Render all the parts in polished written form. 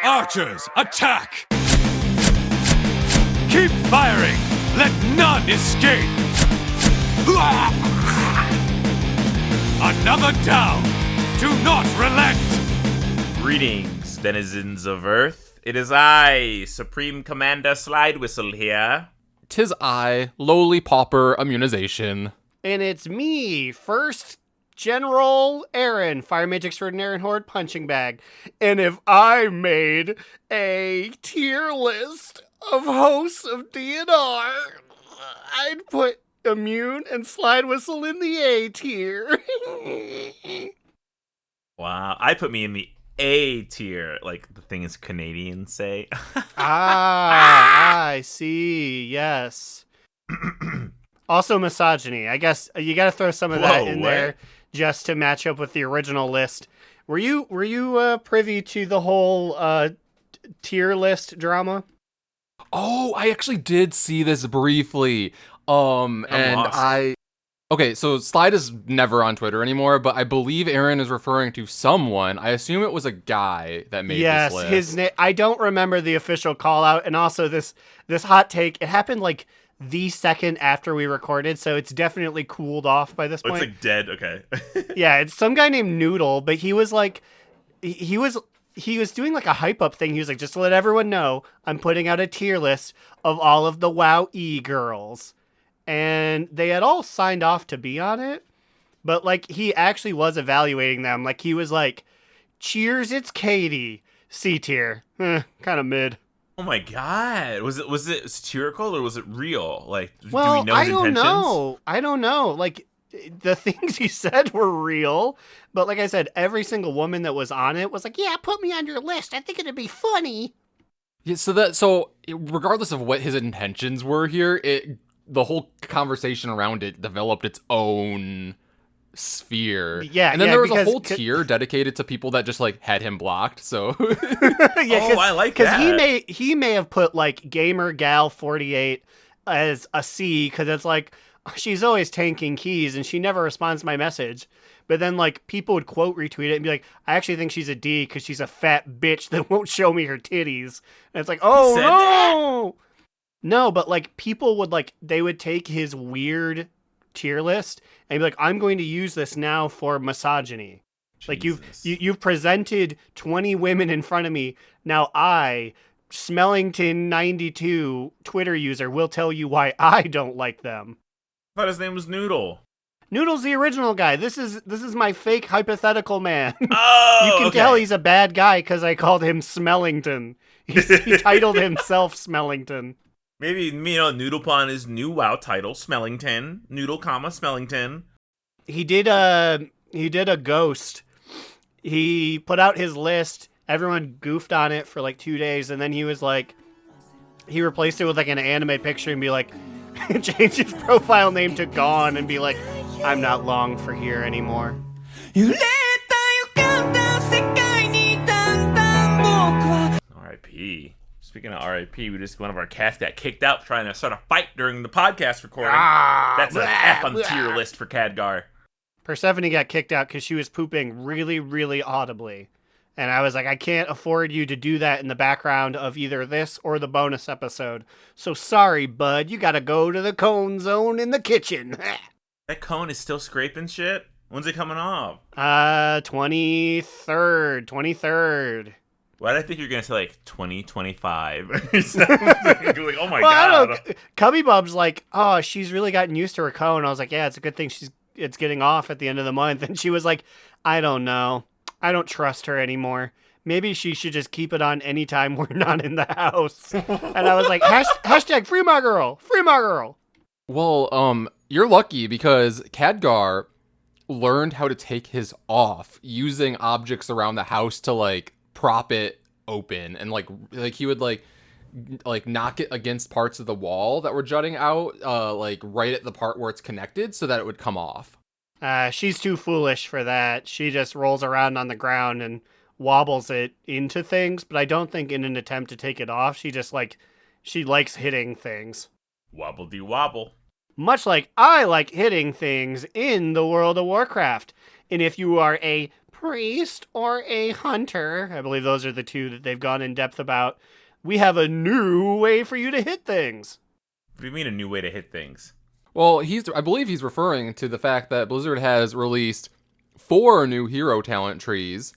Archers, attack! Keep firing! Let none escape! Another down! Do not relent! Greetings, denizens of Earth. It is I, Supreme Commander Slidewhistle here. 'Tis I, lowly pauper Immunization. And it's me, First General Aaron, Fire Mage Extraordinary and Horde Punching Bag. And if I made a tier list of hosts of DNR, I'd put Immune and Slidewhistle in the A tier. Wow, I put me in the A tier, like the things Canadians say. I see, yes. Also misogyny. I guess you gotta throw some of that in there just to match up with the original list. Were you privy to the whole tier list drama? Oh, I actually did see this briefly. Okay, so Slide is never on Twitter anymore, but I believe Aaron is referring to someone. I assume it was a guy that made this list. Yes, his name. I don't remember the official call out, and also this hot take. It happened like the second after we recorded, so it's definitely cooled off by this point. It's like dead. Okay. Yeah, it's some guy named Noodle, but he was like, he was doing like a hype up thing. He was like, just to let everyone know, I'm putting out a tier list of all of the WoW girls. And they had all signed off to be on it, but like he actually was evaluating them. Like he was like, cheers, it's Katie. C tier. Kind of mid. Oh my god. Was it satirical or was it real? Like, well, do we know his intentions? I don't know. Like, the things he said were real, but like I said, every single woman that was on it was like, yeah, put me on your list. I think it'd be funny. Yeah, so regardless of what his intentions were here, the whole conversation around it developed its own sphere. Yeah, and then there was a whole tier dedicated to people that just like had him blocked. So I like that. Because he may have put like Gamer Gal 48 as a C because it's like she's always tanking keys and she never responds to my message. But then like people would quote retweet it and be like, I actually think she's a D because she's a fat bitch that won't show me her titties. And it's like, oh no. No, but like people would they would take his weird tier list and be like, I'm going to use this now for misogyny. Jesus. Like you've presented 20 women in front of me. Now I, Smellington92 Twitter user, will tell you why I don't like them. I thought his name was Noodle. Noodle's the original guy. This is my fake hypothetical man. Oh, you can tell he's a bad guy because I called him Smellington. He titled himself Smellington. Maybe, Noodle put on his new WoW title, Smellington. Noodle, Smellington. He did a ghost. He put out his list. Everyone goofed on it for like 2 days, and then he was like, he replaced it with like an anime picture and be like, change his profile name to Gone and be like, I'm not long for here anymore. R.I.P. Speaking of R.I.P., one of our cats got kicked out trying to start a fight during the podcast recording. That's an F on the tier list for Khadgar. Persephone got kicked out because she was pooping really, really audibly. And I was like, I can't afford you to do that in the background of either this or the bonus episode. So sorry, bud, you gotta go to the cone zone in the kitchen. That cone is still scraping shit? When's it coming off? 23rd. Why did I think you were going to say, like, 2025? Like, oh, my God. Cubby Bub's like, oh, she's really gotten used to her cone. I was like, yeah, it's a good thing it's getting off at the end of the month. And she was like, I don't know. I don't trust her anymore. Maybe she should just keep it on anytime we're not in the house. And I was like, hashtag free my girl. Free my girl. Well, you're lucky because Khadgar learned how to take his off using objects around the house to, like, prop it open, and like he would like knock it against parts of the wall that were jutting out, like right at the part where it's connected, so that it would come off. She's too foolish for that. She just rolls around on the ground and wobbles it into things, but I don't think in an attempt to take it off, she likes hitting things. Wobble-de-wobble. Much like I like hitting things in the World of Warcraft. And if you are a priest or a hunter, I believe those are the two that they've gone in depth about, we have a new way for you to hit things. What do you mean a new way to hit things? Well, I believe he's referring to the fact that Blizzard has released 4 new hero talent trees,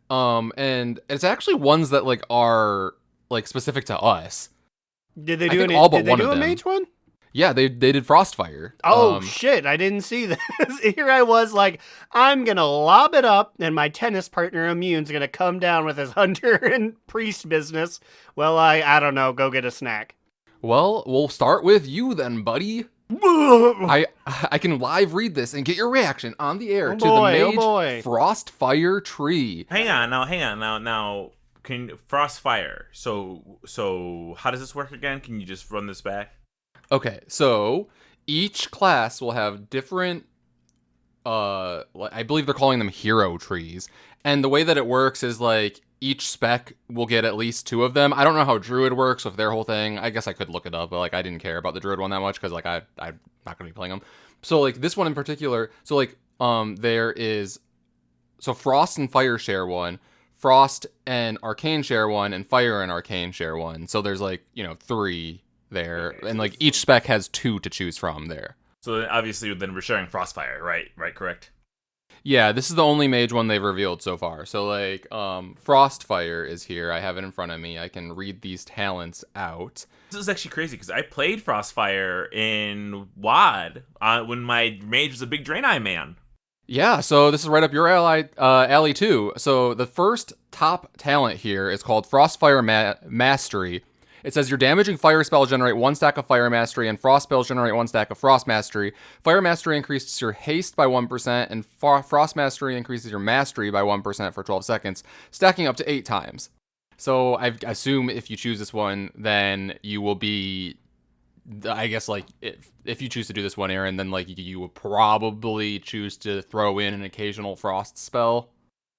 and it's actually ones that like are like specific to us. Did they I do think any, all but did they one do of a them. mage one? Yeah, they did Frostfire. Oh shit, I didn't see this. Here I was like, I'm gonna lob it up, and my tennis partner Immune's gonna come down with his hunter and priest business. Well, I don't know, go get a snack. Well, we'll start with you then, buddy. I can live read this and get your reaction on the air to the mage Frostfire tree. Hang on now. Can Frostfire? So how does this work again? Can you just run this back? Okay, so each class will have different, I believe they're calling them hero trees. And the way that it works is like each spec will get at least 2 of them. I don't know how Druid works with their whole thing. I guess I could look it up, but like I didn't care about the Druid one that much because like I'm not going to be playing them. So like this one in particular, so like there is, so Frost and Fire share one, Frost and Arcane share one, and Fire and Arcane share one. So there's like, 3 there, and like each spec has 2 to choose from there. So obviously then we're sharing Frostfire, right? Right, correct? Yeah, this is the only mage one they've revealed so far. So like Frostfire is here. I have it in front of me. I can read these talents out. This is actually crazy because I played Frostfire in WoD when my mage was a big Draenei man. Yeah, so this is right up your alley too. So the first top talent here is called Frostfire Mastery. It says your damaging fire spells generate 1 stack of fire mastery, and frost spells generate 1 stack of frost mastery. Fire mastery increases your haste by 1%, and frost mastery increases your mastery by 1% for 12 seconds, stacking up to 8 times. So I assume if you choose this one, then you will be, I guess, like, if you choose to do this one, Aaron, then like you will probably choose to throw in an occasional frost spell.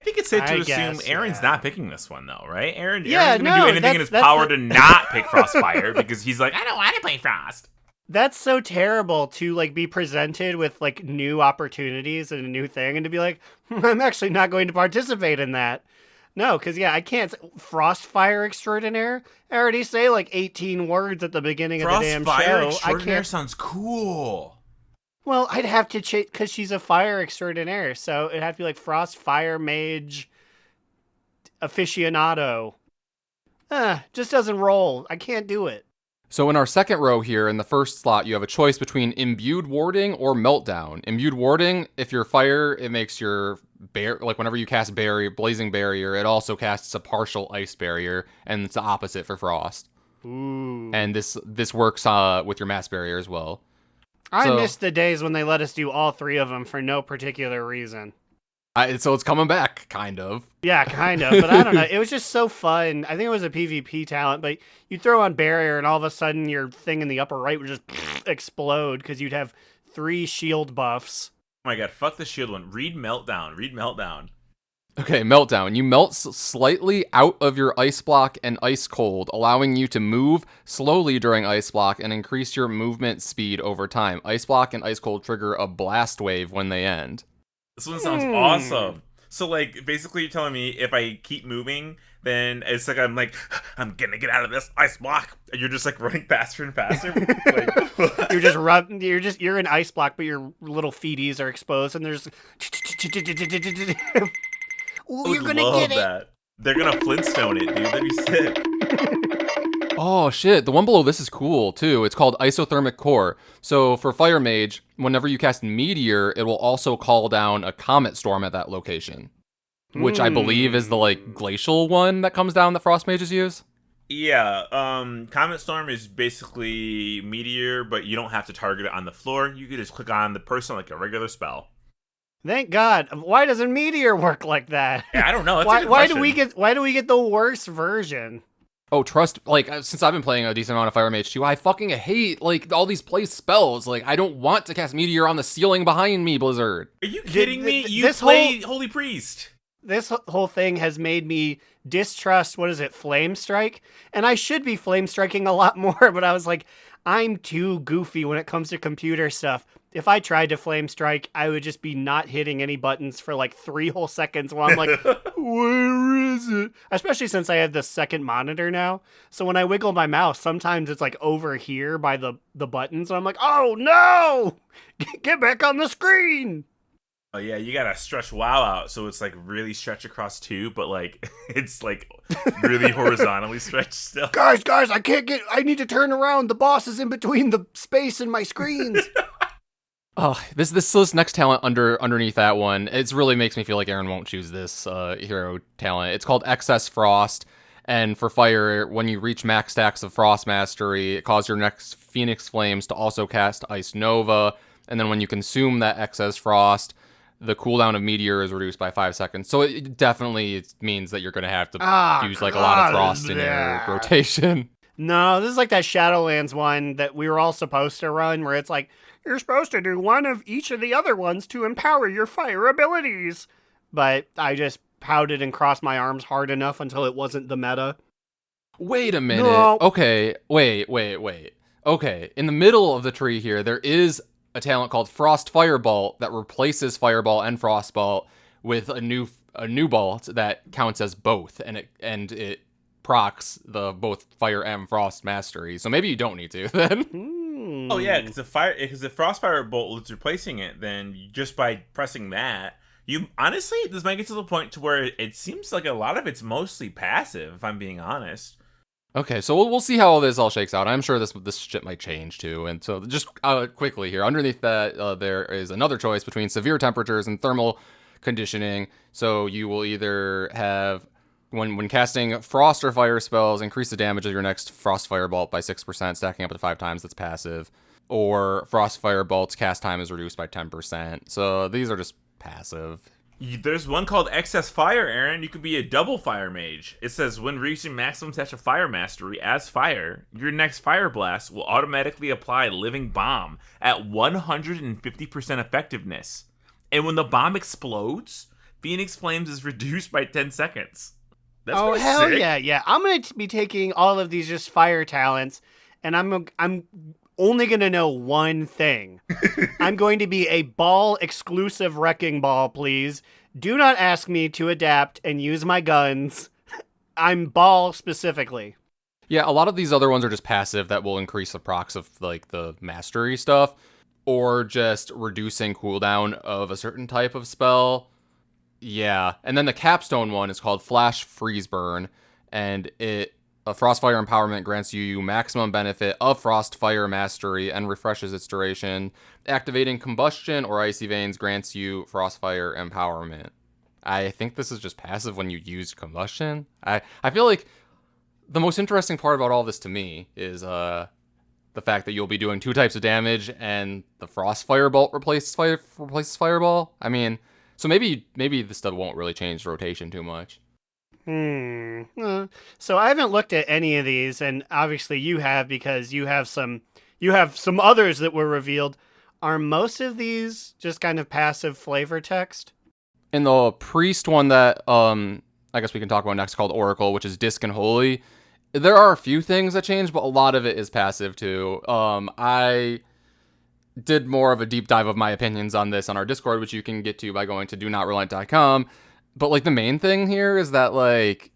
I think it's safe to assume Aaron's not picking this one, though, right? Aaron's Yeah, going to do anything in his power to not pick Frostfire because he's like, I don't want to play Frost. That's so terrible to like be presented with like new opportunities and a new thing and to be like, I'm actually not going to participate in that. No, because I can't. Frostfire Extraordinaire? I already say like 18 words at the beginning of the damn show. Frostfire Extraordinaire sounds cool. Well, I'd have to change because she's a fire extraordinaire, so it'd have to be like Frost Fire Mage Aficionado. Just doesn't roll. I can't do it. So in our second row here, in the first slot, you have a choice between Imbued Warding or Meltdown. Imbued Warding, if you're fire, it makes your like whenever you cast Blazing Barrier, it also casts a partial Ice Barrier, and it's the opposite for Frost. Ooh. And this works with your Mass Barrier as well. I miss the days when they let us do all 3 of them for no particular reason. So it's coming back, kind of. Yeah, kind of, but I don't know. It was just so fun. I think it was a PvP talent, but you throw on Barrier and all of a sudden your thing in the upper right would just explode because you'd have 3 shield buffs. Oh my god, fuck the shield one. Read Meltdown. Okay, Meltdown. You melt slightly out of your Ice Block and Ice Cold, allowing you to move slowly during Ice Block and increase your movement speed over time. Ice Block and Ice Cold trigger a blast wave when they end. This one sounds awesome. So, like, basically you're telling me if I keep moving, then it's like I'm gonna get out of this Ice Block, and you're just like running faster and faster. Like, you're in Ice Block, but your little feeties are exposed, and there's. Ooh, you're gonna get it. They're gonna Flintstone it, dude. That'd be sick. Oh shit, the one below this is cool too. It's called Isothermic Core. So for Fire Mage, whenever you cast Meteor, it will also call down a Comet Storm at that location. Which I believe is the like glacial one that comes down that Frost Mages use. Yeah, Comet Storm is basically Meteor, but you don't have to target it on the floor. You can just click on the person like a regular spell. Thank God. Why doesn't Meteor work like that? Yeah, I don't know. Why do we get the worst version? Oh, since I've been playing a decent amount of Fire Mage too, I fucking hate like all these place spells. Like I don't want to cast Meteor on the ceiling behind me, Blizzard. Are you kidding me? You play Holy Priest. This whole thing has made me distrust, Flame Strike? And I should be Flame Striking a lot more, but I was like, I'm too goofy when it comes to computer stuff. If I tried to flame strike, I would just be not hitting any buttons for like 3 whole seconds while I'm like, where is it? Especially since I have the second monitor now. So when I wiggle my mouse, sometimes it's like over here by the buttons. And I'm like, oh no! Get back on the screen! Oh yeah, you gotta stretch WoW out so it's like really stretched across 2, but like it's like really horizontally stretched still. Guys, I need to turn around. The boss is in between the space and my screens. Oh, this next talent underneath that one, it really makes me feel like Aaron won't choose this hero talent. It's called Excess Frost, and for fire, when you reach max stacks of Frost Mastery, it causes your next Phoenix Flames to also cast Ice Nova, and then when you consume that Excess Frost, the cooldown of Meteor is reduced by 5 seconds. So it definitely means that you're going to have to use like a lot of Frost in your rotation. No, this is like that Shadowlands one that we were all supposed to run, where it's like, you're supposed to do one of each of the other ones to empower your fire abilities. But I just pouted and crossed my arms hard enough until it wasn't the meta. Wait a minute. No. Okay, wait. Okay, in the middle of the tree here, there is a talent called Frost Firebolt that replaces Fireball and Frostbolt with a new bolt that counts as both, and it procs the both fire and frost mastery. So maybe you don't need to then. Oh yeah, because if Frostfire Bolt is replacing it, then just by pressing that, you honestly this might get to the point to where it seems like a lot of it's mostly passive. If I'm being honest. Okay, so we'll see how all this all shakes out. I'm sure this shit might change too. And so just quickly here, underneath that, there is another choice between severe temperatures and thermal conditioning. So you will either have, when casting frost or fire spells, increase the damage of your next Frost Firebolt by 6%, stacking up to 5 times. That's passive. Or Frost Firebolt's cast time is reduced by 10%. So these are just passive. There's one called Excess Fire, Aaron. You could be a double fire mage. It says, when reaching maximum touch of fire mastery as fire, your next fire blast will automatically apply Living Bomb at 150% effectiveness. And when the bomb explodes, Phoenix Flames is reduced by 10 seconds. That's oh, hell sick. yeah. I'm going to be taking all of these just fire talents, and I'm only going to know one thing. I'm going to be a ball exclusive wrecking ball, please. Do not ask me to adapt and use my guns. I'm ball specifically. Yeah, a lot of these other ones are just passive that will increase the procs of like the mastery stuff, or just reducing cooldown of a certain type of spell. Yeah, and then the capstone one is called Flash Freeze Burn, and a Frostfire Empowerment grants you maximum benefit of Frostfire Mastery and refreshes its duration. Activating Combustion or Icy Veins grants you Frostfire Empowerment. I think this is just passive when you use Combustion. I feel like the most interesting part about all this to me is the fact that you'll be doing 2 types of damage and the Frost Firebolt replaces Fireball. I mean, so maybe this stuff won't really change the rotation too much. So I haven't looked at any of these, and obviously you have, because you have some others that were revealed. Are most of these just kind of passive flavor text? In the priest one that I guess we can talk about next, called Oracle, which is Disc and Holy, there are a few things that change, but a lot of it is passive too. I did more of a deep dive of my opinions on this on our Discord, which you can get to by going to DoNotRelent.com. But, like, the main thing here is that, like,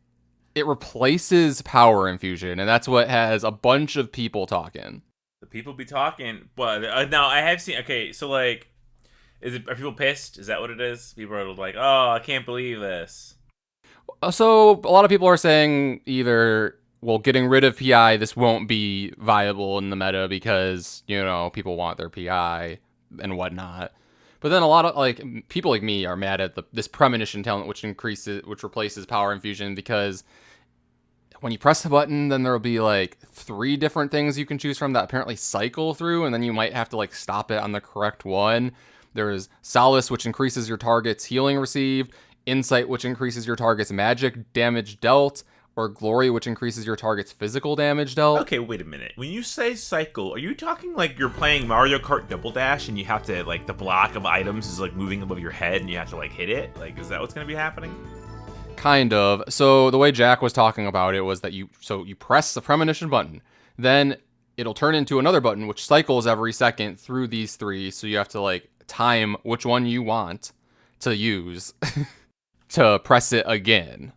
it replaces power infusion, and that's what has a bunch of people talking. The people be talking, but now I have seen, okay, so, like, are people pissed? Is that what it is? People are like, oh, I can't believe this. So, a lot of people are saying either, well, getting rid of PI, this won't be viable in the meta because, you know, people want their PI and whatnot. But then a lot of like people like me are mad at this premonition talent, which replaces power infusion, because when you press the button, then there'll be like 3 different things you can choose from that apparently cycle through, and then you might have to like stop it on the correct one. There's Solace, which increases your target's healing received, Insight, which increases your target's magic damage dealt, or Glory, which increases your target's physical damage dealt. Okay, wait a minute. When you say cycle, are you talking like you're playing Mario Kart Double Dash and you have to, like, the block of items is, like, moving above your head and you have to, like, hit it? Like, is that what's going to be happening? Kind of. So the way Jack was talking about it was that you press the premonition button, then it'll turn into another button, which cycles every second through these 3. So you have to like time which one you want to use to press it again.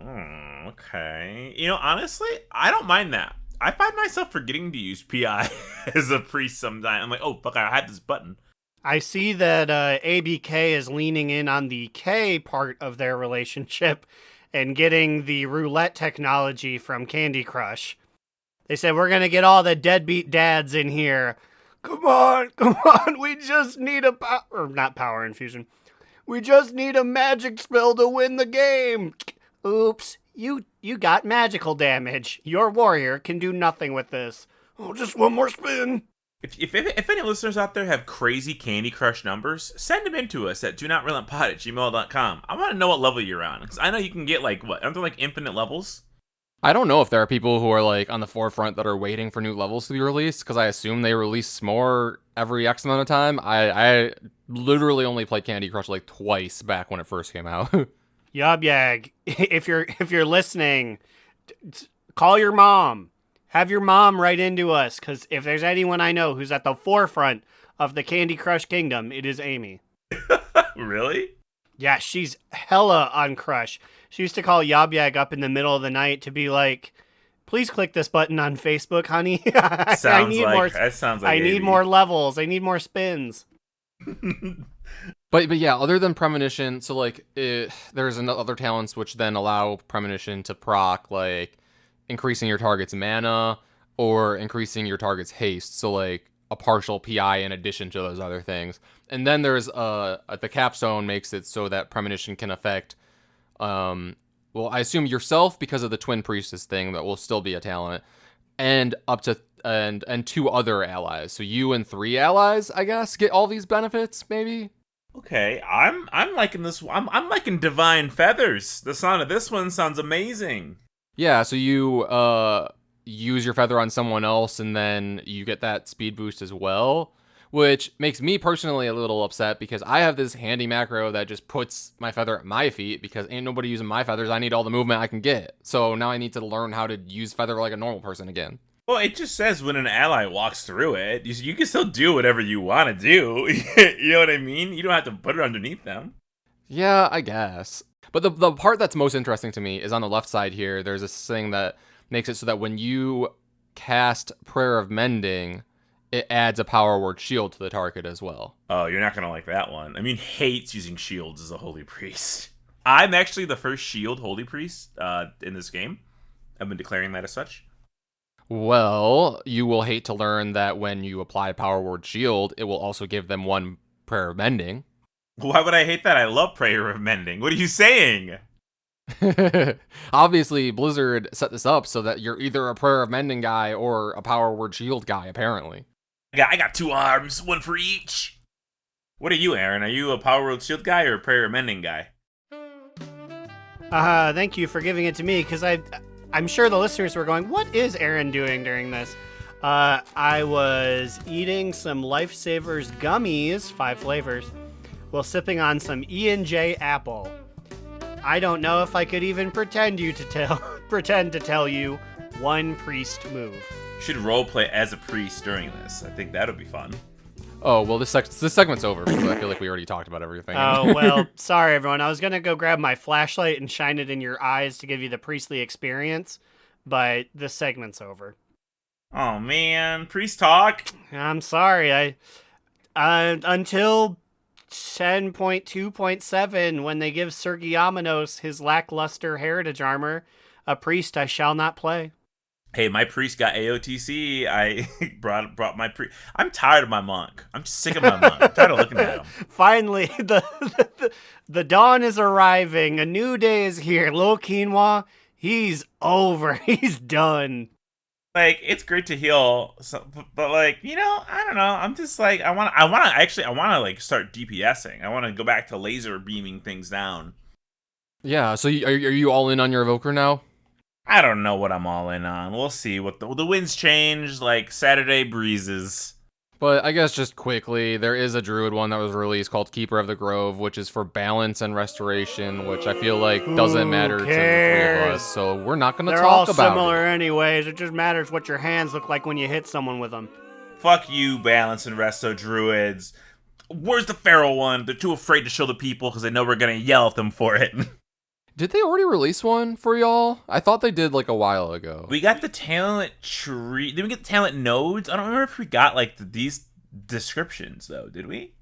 Okay. Honestly, I don't mind that. I find myself forgetting to use PI as a priest sometimes. I'm like, oh, fuck, I had this button. I see that ABK is leaning in on the K part of their relationship and getting the roulette technology from Candy Crush. They said, we're going to get all the deadbeat dads in here. Come on, we just need not power infusion. We just need a magic spell to win the game. Oops, you got magical damage. Your warrior can do nothing with this. Oh, just one more spin. If any listeners out there have crazy Candy Crush numbers, send them in to us at DoNotRelentpod@gmail.com. I want to know what level you're on, because I know you can get, like, aren't there, like, infinite levels? I don't know if there are people who are, like, on the forefront that are waiting for new levels to be released, because I assume they release more every X amount of time. I literally only played Candy Crush, like, twice back when it first came out. Yab-yag, if you're listening, call your mom. Have your mom write into us, because if there's anyone I know who's at the forefront of the Candy Crush kingdom, it is Amy. Really? Yeah, she's hella on Crush. She used to call Yab-yag up in the middle of the night to be like, please click this button on Facebook, honey. I need more levels. I need more spins. But yeah, other than premonition, so like there's other talents which then allow premonition to proc, like increasing your target's mana or increasing your target's haste. So like a partial PI in addition to those other things. And then there's the capstone makes it so that premonition can affect well, I assume yourself because of the twin priestess thing that will still be a talent, and up to and 2 other allies. So you and 3 allies, I guess, get all these benefits, maybe. Okay, I'm liking this. I'm liking Divine Feathers. The sound of this one sounds amazing. Yeah, so you use your feather on someone else, and then you get that speed boost as well, which makes me personally a little upset because I have this handy macro that just puts my feather at my feet because ain't nobody using my feathers. I need all the movement I can get. So now I need to learn how to use feather like a normal person again. Well, it just says when an ally walks through it, you can still do whatever you want to do. You know what I mean? You don't have to put it underneath them. Yeah, I guess. But the part that's most interesting to me is on the left side here. There's this thing that makes it so that when you cast Prayer of Mending, it adds a power word shield to the target as well. Oh, you're not going to like that one. I mean, hates using shields as a holy priest. I'm actually the first shield holy priest in this game. I've been declaring that as such. Well, you will hate to learn that when you apply power word shield, it will also give them 1 Prayer of Mending. Why would I hate that? I love Prayer of Mending. What are you saying? Obviously, Blizzard set this up so that you're either a Prayer of Mending guy or a power word shield guy, apparently. I got 2 arms, 1 for each. What are you, Aaron? Are you a power word shield guy or a Prayer of Mending guy? Thank you for giving it to me, because I'm sure the listeners were going, what is Aaron doing during this? I was eating some Lifesavers gummies, 5 flavors, while sipping on some E&J apple. I don't know if I could even pretend to tell you 1 priest move. You should roleplay as a priest during this. I think that would be fun. Oh, well, this segment's over, because I feel like we already talked about everything. Oh, well, sorry, everyone. I was going to go grab my flashlight and shine it in your eyes to give you the priestly experience, but this segment's over. Oh, man. Priest talk. I'm sorry. Until 10.2.7, when they give Sergei Yamanos his lackluster heritage armor, a priest I shall not play. Hey, my priest got AOTC. I brought my priest. I'm tired of my monk. I'm just sick of my monk. I'm tired of looking at him. Finally, the dawn is arriving. A new day is here. Lil Quinoa, he's over. He's done. Like, it's great to heal, but like, I don't know. I'm just like, I want to like start DPSing. I want to go back to laser beaming things down. Yeah. So are you all in on your evoker now? I don't know what I'm all in on. We'll see. What the winds change, like Saturday breezes. But I guess just quickly, there is a druid one that was released called Keeper of the Grove, which is for balance and restoration, which I feel like doesn't matter to the three of us, so we're not going to They're all talk about similar it. anyways. It just matters what your hands look like when you hit someone with them. Fuck you, balance and resto druids. Where's the feral one? They're too afraid to show the people because they know we're gonna yell at them for it. Did they already release one for y'all? I thought they did like a while ago. We got the talent tree. Did we get the talent nodes? I don't remember if we got like these descriptions though. Did we?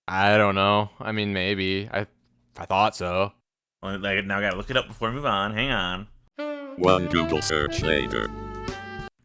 I don't know. I mean, maybe. I thought so. Well, like, now I gotta look it up before we move on. Hang on. One Google search later.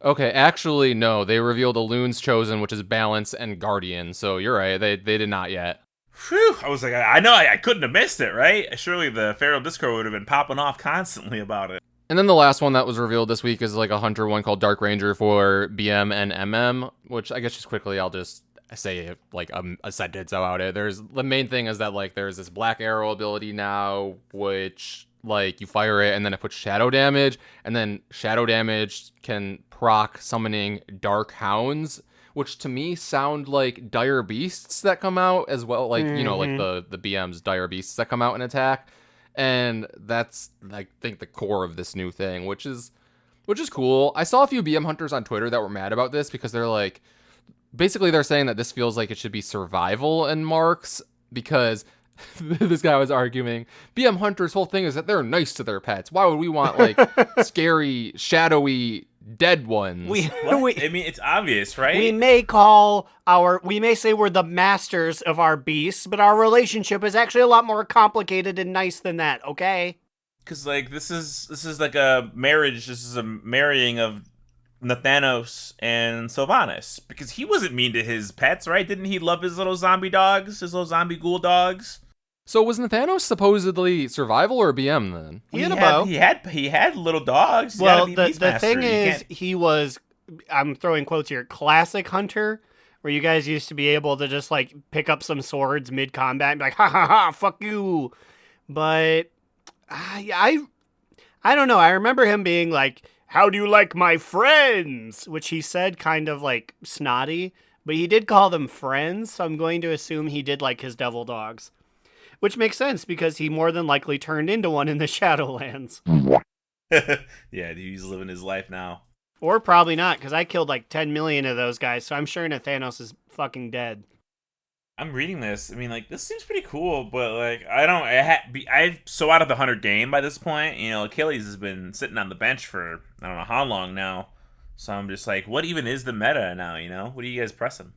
Okay, actually, no. They revealed a Loon's Chosen, which is Balance and Guardian. So you're right. They did not yet. Whew, I was like, I know I couldn't have missed it, right? Surely the Feral Discord would have been popping off constantly about it. And then the last one that was revealed this week is like a Hunter one called Dark Ranger for BM and MM, which I guess just quickly I'll just say like a sentence about it. The main thing is that like there's this Black Arrow ability now, which like you fire it and then it puts shadow damage, and then shadow damage can proc summoning Dark Hounds, which to me sound like dire beasts that come out as well, like you know, like the BM's dire beasts that come out and attack, and that's I think the core of this new thing, which is cool. I saw a few BM hunters on Twitter that were mad about this because they're like, basically they're saying that this feels like it should be survival in marks because this guy was arguing BM hunters' whole thing is that they're nice to their pets. Why would we want like scary, shadowy dead ones? I mean, it's obvious, right? We may say we're the masters of our beasts, but our relationship is actually a lot more complicated and nice than that, okay? Because like this is like a marriage. This is a marrying of Nathanos and Sylvanas, because he wasn't mean to his pets, right? Didn't he love his little zombie dogs, his little zombie ghoul dogs? So was Nathanos supposedly survival or BM then? He had a bow. He had little dogs. He's Well, gotta be the thing Beastmaster. is, he was, I'm throwing quotes here, classic hunter, where you guys used to be able to just like pick up some swords mid-combat and be like, ha ha ha, fuck you. But I don't know. I remember him being like, how do you like my friends? Which he said kind of like snotty, but he did call them friends, so I'm going to assume he did like his devil dogs. Which makes sense, because he more than likely turned into one in the Shadowlands. Yeah, he's living his life now. Or probably not, because I killed like 10 million of those guys, so I'm sure Nathanos is fucking dead. I'm reading this. I mean, like, this seems pretty cool, but like, I'm so out of the hunter game by this point. You know, Achilles has been sitting on the bench for I don't know how long now. So I'm just like, what even is the meta now? You know, what are you guys pressing?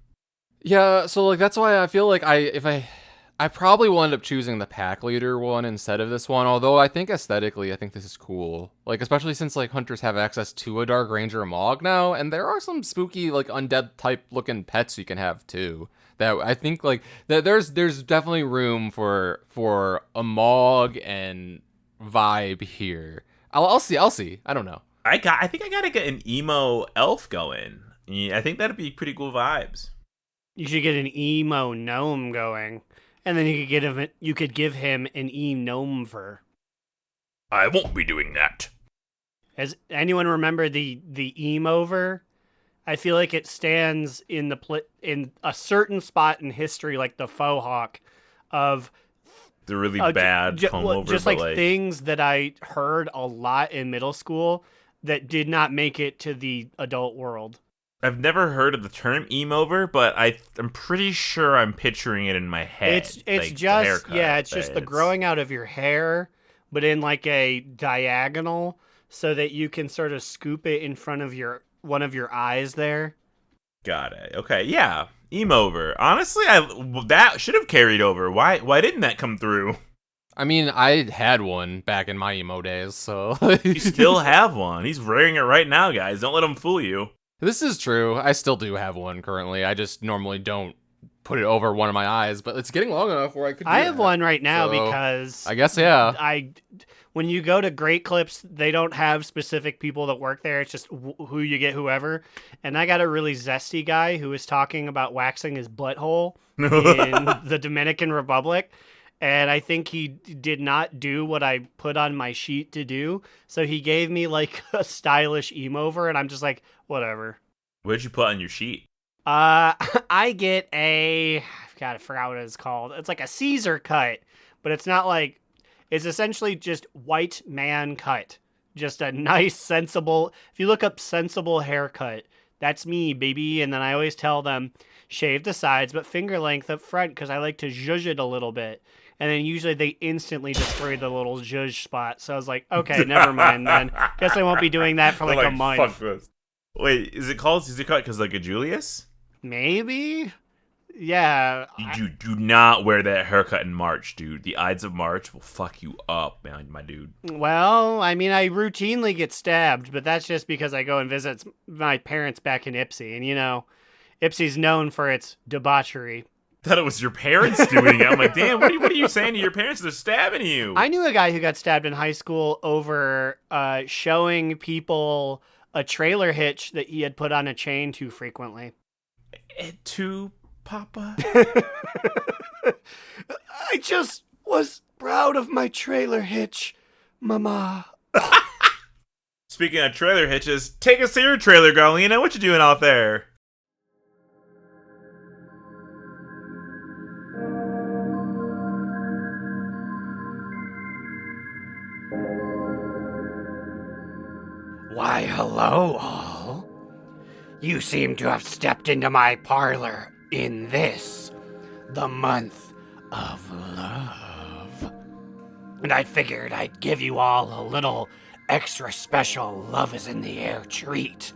Yeah, so like that's why I feel like I probably will end up choosing the pack leader one instead of this one, although I think aesthetically, I think this is cool. Like, especially since, like, hunters have access to a Dark Ranger Mog now, and there are some spooky, like, undead-type looking pets you can have, too. That I think, like, there's definitely room for a Mog and vibe here. I'll see. I don't know. I think I gotta get an emo elf going. Yeah, I think that'd be pretty cool vibes. You should get an emo gnome going. And then you could give him an gnome fur. I won't be doing that. Has anyone remember the emover? I feel like it stands in in a certain spot in history, like the faux hawk, of the really bad comb over, just like things that I heard a lot in middle school that did not make it to the adult world. I've never heard of the term emover, but I'm pretty sure I'm picturing it in my head. It's like just it's just the growing out of your hair, but in like a diagonal, so that you can sort of scoop it in front of one of your eyes there. Got it. Okay, yeah, emover. Honestly, that should have carried over. Why didn't that come through? I mean, I had one back in my emo days, so You still have one. He's wearing it right now, guys. Don't let him fool you. This is true. I still do have one currently. I just normally don't put it over one of my eyes, but it's getting long enough where I could do I have that. one right now So, because I guess, yeah. When you go to Great Clips, they don't have specific people that work there. It's just who you get, whoever. And I got a really zesty guy who was talking about waxing his butthole in the Dominican Republic. And I think he did not do what I put on my sheet to do. So he gave me like a stylish emover, and I'm just like, whatever. What did you put on your sheet? I get I forgot what it's called. It's like a Caesar cut, but it's not like, it's essentially just white man cut. Just a nice, sensible, if you look up sensible haircut, that's me, baby. And then I always tell them, shave the sides, but finger length up front, because I like to zhuzh it a little bit. And then usually they instantly destroy the little zhuzh spot. So I was like, okay, never mind then. Guess I won't be doing that for like a month. Fuck this. Wait, is it called Caesar cut because like a Julius? Maybe? Yeah. You do not wear that haircut in March, dude. The Ides of March will fuck you up, man, my dude. Well, I mean, I routinely get stabbed, but that's just because I go and visit my parents back in Ipsy. And, you know, Ipsy's known for its debauchery. Thought it was your parents doing it. I'm like, damn, what are you saying to your parents? They're stabbing you. I knew a guy who got stabbed in high school over showing people a trailer hitch that he had put on a chain too frequently. To Papa? I just was proud of my trailer hitch, Mama. Speaking of trailer hitches, take us to your trailer, Garlina. What you doing out there? Why, hello, all. You seem to have stepped into my parlor in this, the month of love. And I figured I'd give you all a little extra special love is in the air treat.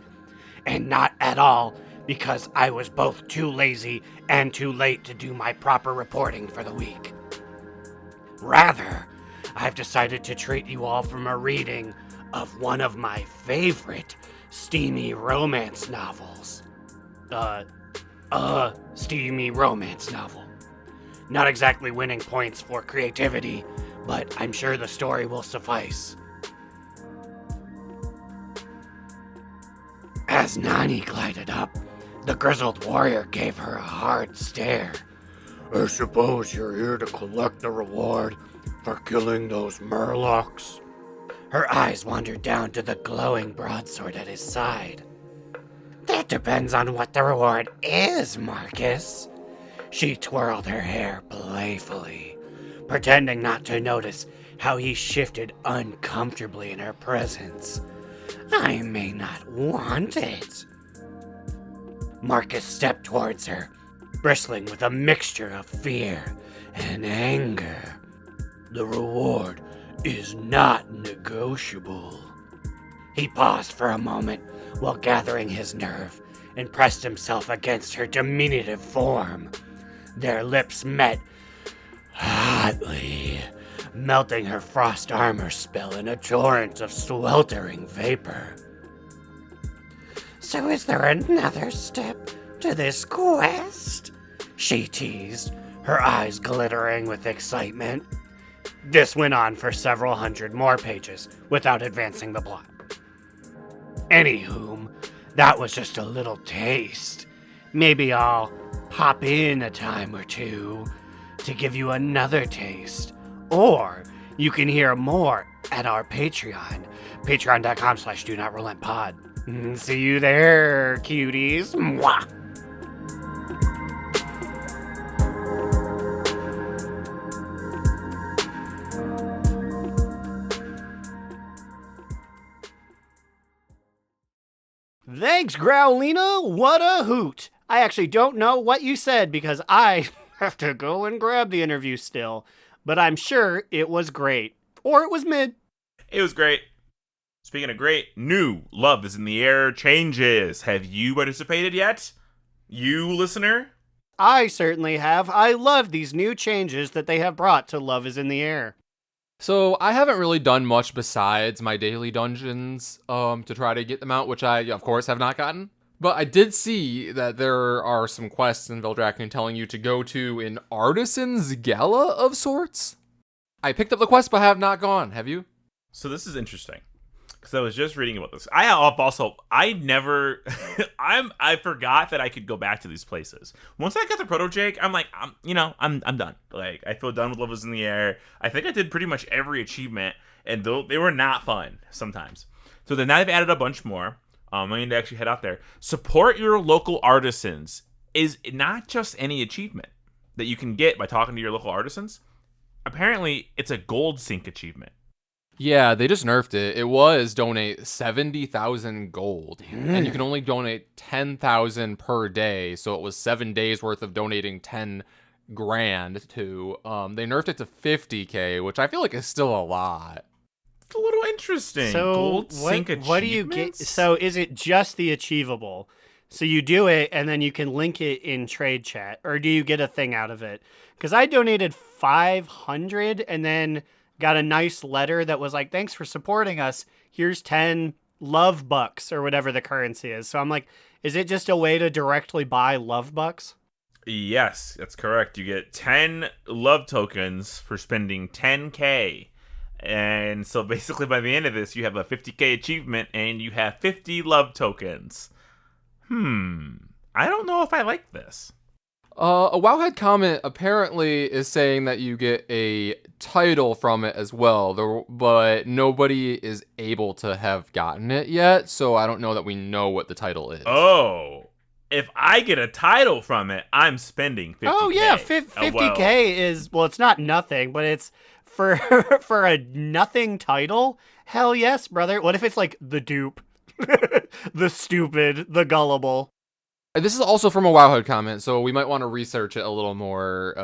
And not at all because I was both too lazy and too late to do my proper reporting for the week. Rather, I've decided to treat you all from a reading of one of my favorite steamy romance novels. Steamy romance novel. Not exactly winning points for creativity, but I'm sure the story will suffice. As Nani glided up, the grizzled warrior gave her a hard stare. I suppose you're here to collect the reward for killing those murlocs? Her eyes wandered down to the glowing broadsword at his side. That depends on what the reward is, Marcus. She twirled her hair playfully, pretending not to notice how he shifted uncomfortably in her presence. I may not want it. Marcus stepped towards her, bristling with a mixture of fear and anger. The reward is not negotiable. He paused for a moment while gathering his nerve and pressed himself against her diminutive form. Their lips met hotly, melting her frost armor spell in a torrent of sweltering vapor. So is there another step to this quest? She teased, her eyes glittering with excitement. This went on for several hundred more pages without advancing the plot. Anywhom, that was just a little taste. Maybe I'll pop in a time or two to give you another taste. Or you can hear more at our Patreon, patreon.com/DoNotRelentpod. See you there, cuties. Mwah! Thanks, Growlina. What a hoot. I actually don't know what you said because I have to go and grab the interview still. But I'm sure it was great. Or it was mid. It was great. Speaking of great, new Love is in the Air changes. Have you participated yet? You, listener? I certainly have. I love these new changes that they have brought to Love is in the Air. So I haven't really done much besides my daily dungeons to try to get them out, which I, of course, have not gotten. But I did see that there are some quests in Veldraken telling you to go to an artisan's gala of sorts. I picked up the quest, but have not gone. Have you? So this is interesting. Because I was just reading about this. I never, I forgot that I could go back to these places. Once I got the Proto Jake, I'm like, I'm done. Like, I feel done with Love is in the Air. I think I did pretty much every achievement, and they were not fun sometimes. So then now they've added a bunch more. I need to actually head out there. Support your local artisans is not just any achievement that you can get by talking to your local artisans. Apparently, it's a gold sync achievement. Yeah, they just nerfed it. It was donate 70,000 gold, and you can only donate 10,000 per day. So it was 7 days worth of donating 10 grand to. They nerfed it to 50K, which I feel like is still a lot. It's a little interesting. So Gold sync what do you get? achievements? So is it just the achievable? So you do it and then you can link it in trade chat, or do you get a thing out of it? Because I donated 500 and then got a nice letter that was like, thanks for supporting us. Here's 10 love bucks or whatever the currency is. So I'm like, is it just a way to directly buy love bucks? Yes, that's correct. You get 10 love tokens for spending 10K. And so basically by the end of this, you have a 50K achievement and you have 50 love tokens. I don't know if I like this. A Wowhead comment apparently is saying that you get a title from it as well, but nobody is able to have gotten it yet, so I don't know that we know what the title is. Oh, if I get a title from it, I'm spending 50K. Oh yeah, 50K is, well, it's not nothing, but it's for for a nothing title. Hell yes, brother. What if it's like the dupe, the stupid, the gullible? This is also from a Wowhead comment, so we might want to research it a little more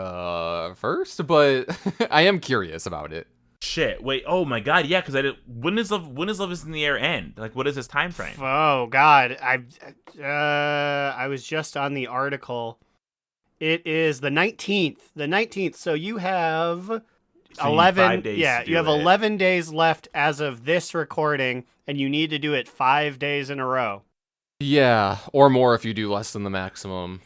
first, but I am curious about it. Shit, wait, oh my god, yeah, because when is Love is in the Air end? Like, what is this time frame? Oh god, I was just on the article. It is the 19th. The 19th. So you have So you need 11 5 days yeah, to do you have it. 11 days left as of this recording, and you need to do it 5 days in a row. Yeah, or more if you do less than the maximum.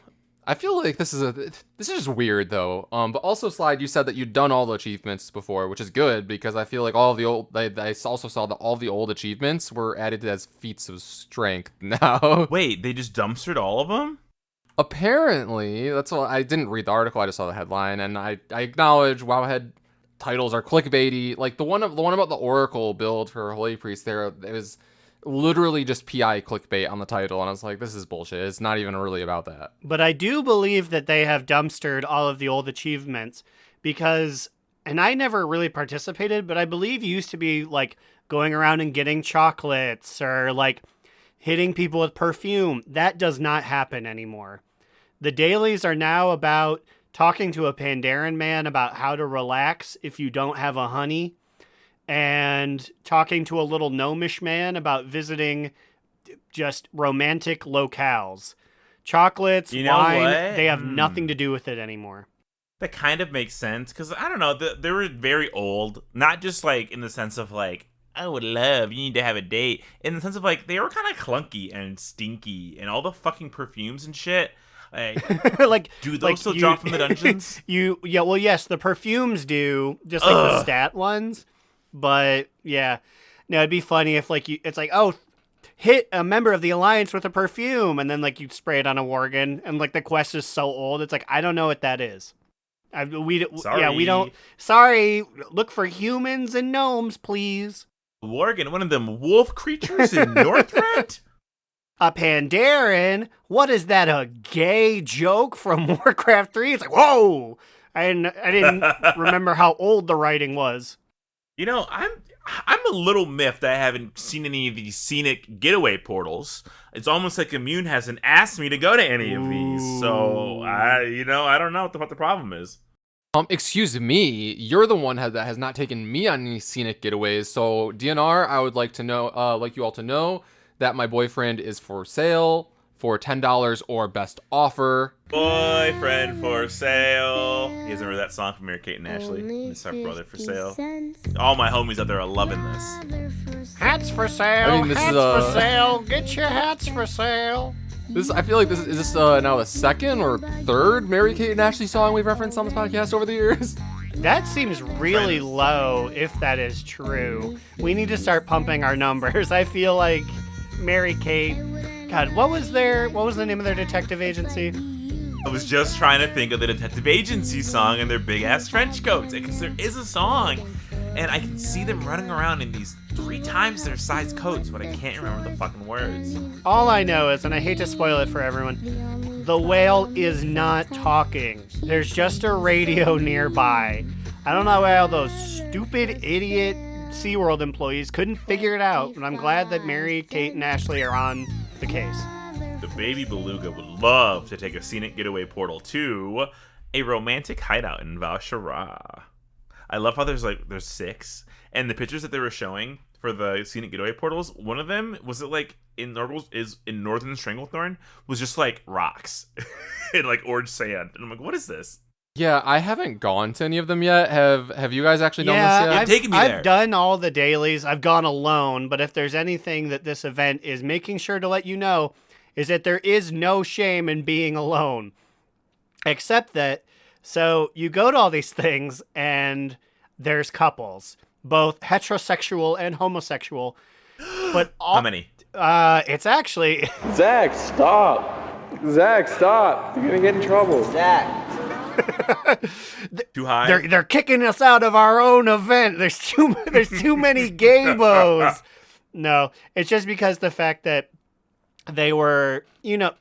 I feel like this is just weird though. But also, Slide, you said that you'd done all the achievements before, which is good because I feel like all of the old. I also saw that all the old achievements were added as feats of strength now. Wait, they just dumpstered all of them? Apparently, that's all. I didn't read the article. I just saw the headline, and I acknowledge Wowhead titles are clickbaity. Like the one about the Oracle build for Holy Priest. There, it was literally just PI clickbait on the title, and I was like, this is bullshit. It's not even really about that. But I do believe that they have dumpstered all of the old achievements because, and I never really participated, but I believe you used to be like going around and getting chocolates or like hitting people with perfume. That does not happen anymore. The dailies are now about talking to a Pandaren man about how to relax if you don't have a honey, and talking to a little gnomish man about visiting just romantic locales. Chocolates, You know wine, what? they have nothing to do with it anymore. That kind of makes sense, because, I don't know, they were very old. Not just, like, in the sense of, like, I would love, you need to have a date. In the sense of, like, they were kind of clunky and stinky, and all the fucking perfumes and shit. Like, Like, do those like still you- drop from the dungeons? Yeah, well, yes, the perfumes do, just like the stat ones. But yeah, no, it'd be funny if like it's like, oh, hit a member of the Alliance with a perfume, and then like you spray it on a worgen, and like the quest is so old, it's like I don't know what that is. We don't. Sorry, look for humans and gnomes, please. Worgen, one of them wolf creatures in Northrend? A Pandaren? What is that? A gay joke from Warcraft 3? It's like, whoa! I didn't remember how old the writing was. You know, I'm a little miffed that I haven't seen any of these scenic getaway portals. It's almost like Immune hasn't asked me to go to any of these. So, I don't know what the problem is. Excuse me, you're the one that has not taken me on any scenic getaways. So, DNR, I would like to know, like you all to know, that my boyfriend is for sale for $10 or best offer. Boyfriend for sale. You guys remember that song from Mary Kate and Ashley? Miss Our Brother for Sale. All my homies out there are loving this. Hats for sale. I mean, this hats is, for sale. Get your hats for sale. I feel like is this now the second or third Mary Kate and Ashley song we've referenced on this podcast over the years? That seems really low, if that is true. We need to start pumping our numbers. I feel like Mary Kate. God, what was the name of their detective agency? I was just trying to think of the detective agency song and their big ass trench coats, because there is a song. and I can see them running around in these 3 times their size coats, but I can't remember the fucking words. All I know is, and I hate to spoil it for everyone, the whale is not talking. There's just a radio nearby. I don't know how those stupid idiot SeaWorld employees couldn't figure it out, and I'm glad that Mary, Kate, and Ashley are on the case. The baby beluga would love to take a scenic getaway portal to a romantic hideout in Valshara. I love how there's 6, and the pictures that they were showing for the scenic getaway portals, one of them was in Northern Stranglethorn was just like rocks and like orange sand, and I'm like, what is this? Yeah, I haven't gone to any of them yet. Have you guys actually done this yet? You've taken me there. I've done all the dailies. I've gone alone, but if there's anything that this event is making sure to let you know, is that there is no shame in being alone. Except that, so you go to all these things and there's couples, both heterosexual and homosexual. But how many? It's actually... Zach, stop. Zach, stop. You're going to get in trouble. Zach. Too high? They're kicking us out of our own event. There's too many gaybos. No, it's just because the fact that they were, I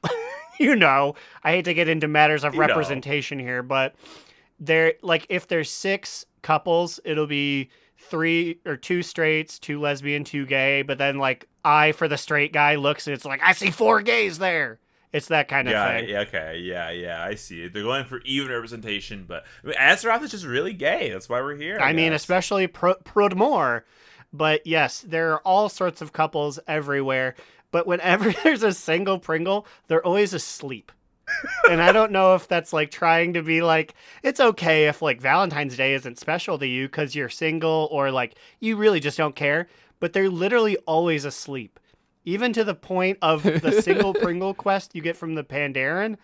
hate to get into matters of representation here, but they're like, if there's 6 couples, it'll be 3 or 2 straights, 2 lesbian, 2 gay. But then for the straight guy looks and it's like, I see 4 gays there. It's that kind of thing. Yeah, okay. Yeah, I see it. They're going for even representation, but Azeroth is just really gay. That's why we're here. I mean, especially Prodmore. But yes, there are all sorts of couples everywhere. But whenever there's a single Pringle, they're always asleep. And I don't know if that's trying to be it's okay if Valentine's Day isn't special to you because you're single or you really just don't care. But they're literally always asleep. Even to the point of the single Pringle quest you get from the Pandaren,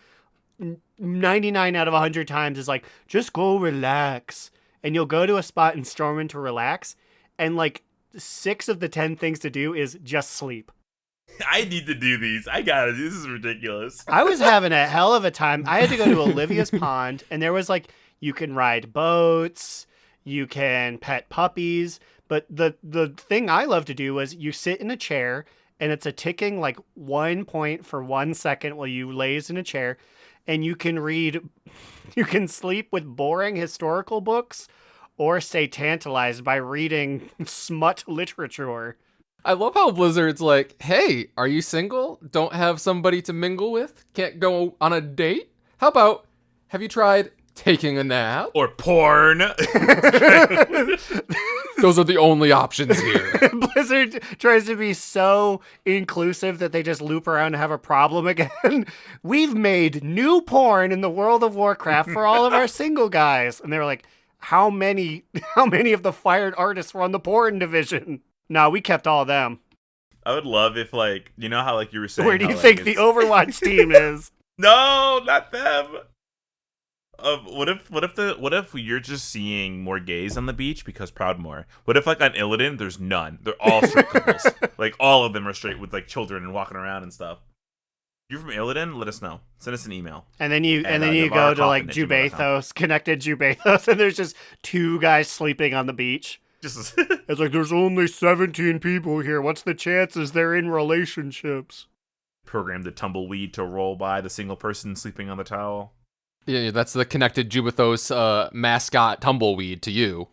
99 out of 100 times is just go relax. And you'll go to a spot in Stormwind to relax, and 6 of the 10 things to do is just sleep. I need to do these. I gotta. This is ridiculous. I was having a hell of a time. I had to go to Olivia's pond, and there was you can ride boats, you can pet puppies, but the thing I love to do was you sit in a chair, and it's a ticking 1 point for 1 second while you laze in a chair, and you can sleep with boring historical books or stay tantalized by reading smut literature. I love how Blizzard's like, hey, are you single? Don't have somebody to mingle with? Can't go on a date? How about, have you tried taking a nap? Or porn. Those are the only options here. Blizzard tries to be so inclusive that they just loop around and have a problem again. We've made new porn in the World of Warcraft for all of our single guys. And they were like, how many of the fired artists were on the porn division? No, we kept all of them. I would love if you know how you were saying. Where do you think the Overwatch team is? No, not them. What if you're just seeing more gays on the beach because Proudmoore? What if on Illidan there's none? They're all straight couples. All of them are straight with children and walking around and stuff. If you're from Illidan, let us know. Send us an email. And then you go to Jubathos, connected Jubathos, and there's just 2 guys sleeping on the beach. Just it's there's only 17 people here. What's the chances they're in relationships? Program the tumbleweed to roll by the single person sleeping on the towel. Yeah, that's the connected Jubathos mascot tumbleweed to you.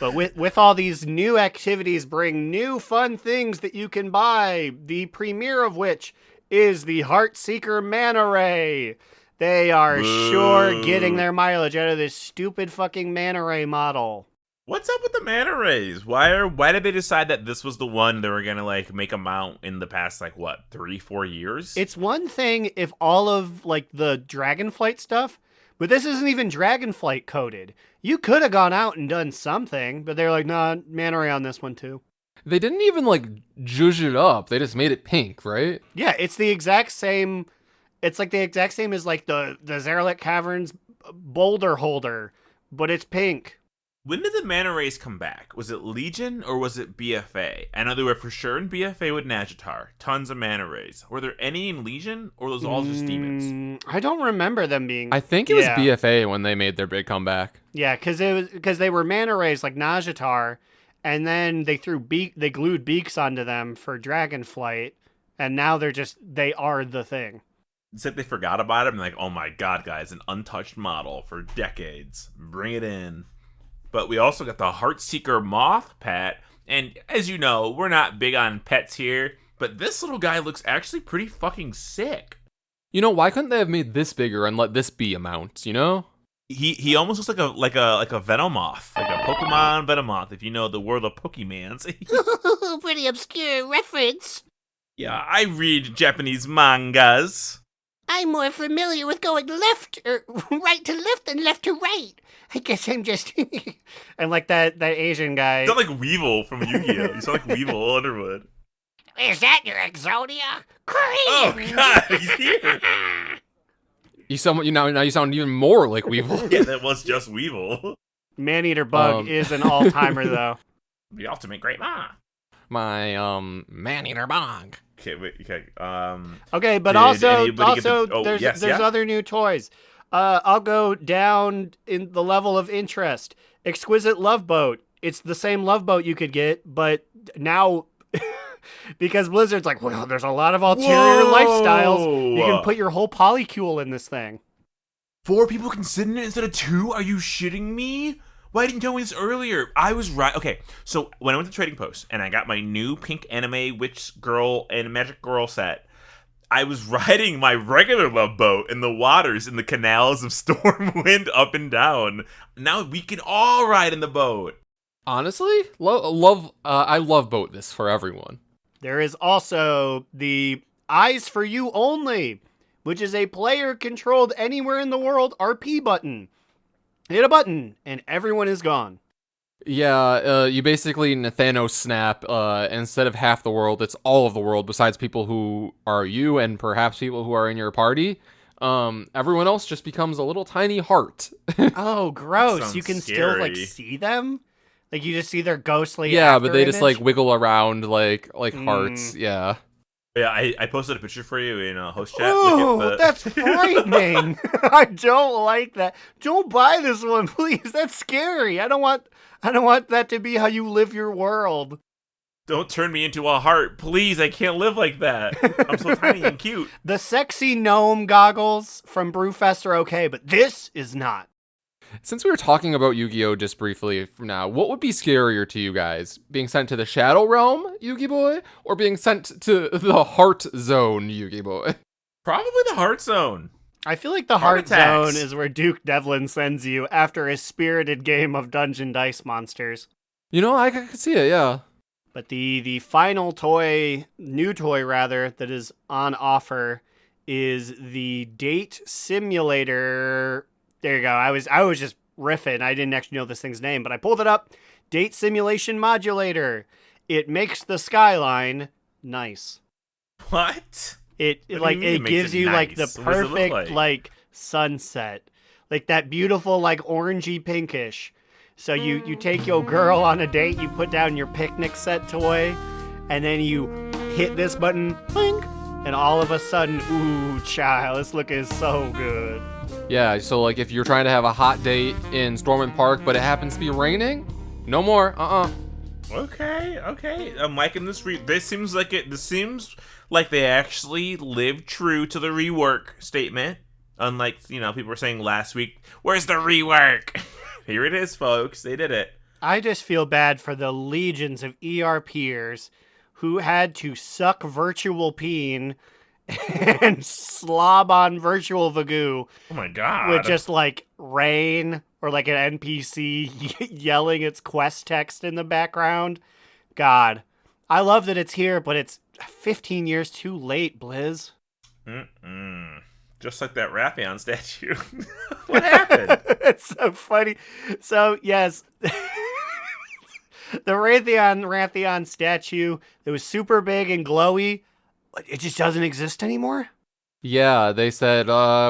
But with all these new activities bring new fun things that you can buy, the premiere of which is the Heartseeker Manta Ray. They are sure getting their mileage out of this stupid fucking Manta Ray model. What's up with the Manta Rays? Why did they decide that this was the one they were gonna make a mount in the past 3-4 years? It's one thing if all of the Dragonflight stuff, but this isn't even Dragonflight coded. You could have gone out and done something, but they're like, nah, Manta Ray on this one too. They didn't even zhuzh it up. They just made it pink, right? Yeah, it's the exact same. It's the exact same as the Zeralik Caverns boulder holder, but it's pink. When did the manta rays come back? Was it Legion or was it BFA? I know they were for sure in BFA with Najatar. Tons of manta rays. Were there any in Legion or was those all just demons? I don't remember them being. I think it was BFA when they made their big comeback. Yeah, because they were manta rays like Najatar, and then they glued beaks onto them for Dragonflight, and now they are the thing. It's like they forgot about it and like, oh my god, guys, an untouched model for decades. Bring it in. But we also got the Heartseeker Moth pet. And as you know, we're not big on pets here, but this little guy looks actually pretty fucking sick. You know, why couldn't they have made this bigger and let this be a mount, you know? He almost looks like a Venomoth, like a Pokemon Venomoth, if you know the world of Pokemans. Pretty obscure reference. Yeah, I read Japanese mangas. I'm more familiar with going right to left than left to right. I guess I'm just... And like that Asian guy. You sound like Weevil from Yu-Gi-Oh! You sound like Weevil Underwood. Is that your Exodia? Oh god, he's here! Now you sound even more like Weevil. Yeah, that was just Weevil. Maneater Bug is an all-timer, though. The ultimate great ma. My, Maneater Bug. Okay, wait, okay, Okay, but there's other new toys. I'll go down in the level of interest. Exquisite Love Boat. It's the same Love Boat you could get, but now... because Blizzard's like, well, there's a lot of ulterior lifestyles. You can put your whole polycule in this thing. 4 people can sit in it instead of 2? Are you shitting me? Why didn't you tell me this earlier? I was right. Okay, so when I went to Trading Post and I got my new pink anime witch girl and magic girl set, I was riding my regular Love Boat in the waters in the canals of Stormwind up and down. Now we can all ride in the boat. Honestly, I love boat this for everyone. There is also the Eyes for You Only, which is a player-controlled anywhere in the world RP button. Hit a button, and everyone is gone. Yeah, you basically Thanos snap. Instead of half the world, it's all of the world, besides people who are you and perhaps people who are in your party. Everyone else just becomes a little tiny heart. Oh, gross. Sounds You can scary. still, see them? Like, you just see their ghostly Yeah, but they image? just, wiggle around like hearts, yeah. Yeah, I posted a picture for you in host chat. Oh, that's frightening. I don't like that. Don't buy this one, please. That's scary. I don't want that to be how you live your world. Don't turn me into a heart, please. I can't live like that. I'm so tiny and cute. The sexy gnome goggles from Brewfest are okay, but this is not. Since we were talking about Yu-Gi-Oh! Just briefly for now, what would be scarier to you guys? Being sent to the Shadow Realm, Yu-Gi Boy, or being sent to the Heart Zone, Yu-Gi Boy? Probably the Heart Zone. I feel like the Heart Zone is where Duke Devlin sends you after a spirited game of Dungeon Dice Monsters. You know, I could see it, yeah. But the final new toy that is on offer is the Date Simulator. There you go. I was just riffing. I didn't actually know this thing's name, but I pulled it up. Date Simulation Modulator. It makes the skyline nice. What? It gives you nice? the What does it look perfect like? sunset. Like that beautiful orangey pinkish. So you take your girl on a date, you put down your picnic set toy, and then you hit this button, blink, and all of a sudden, ooh, child, this look is so good. Yeah, so if you're trying to have a hot date in Stormwind Park, but it happens to be raining, no more. Okay. I'm liking this. This seems like they actually lived true to the rework statement. Unlike people were saying last week, where's the rework? Here it is, folks. They did it. I just feel bad for the legions of ERPers who had to suck virtual peen and slob on virtual Vagoo. Oh my god. With just rain or an NPC yelling its quest text in the background. God. I love that it's here, but it's 15 years too late, Blizz. Just like that Raytheon statue. What happened? It's so funny. So, yes. The Raytheon statue that was super big and glowy, it just doesn't exist anymore? Yeah, they said,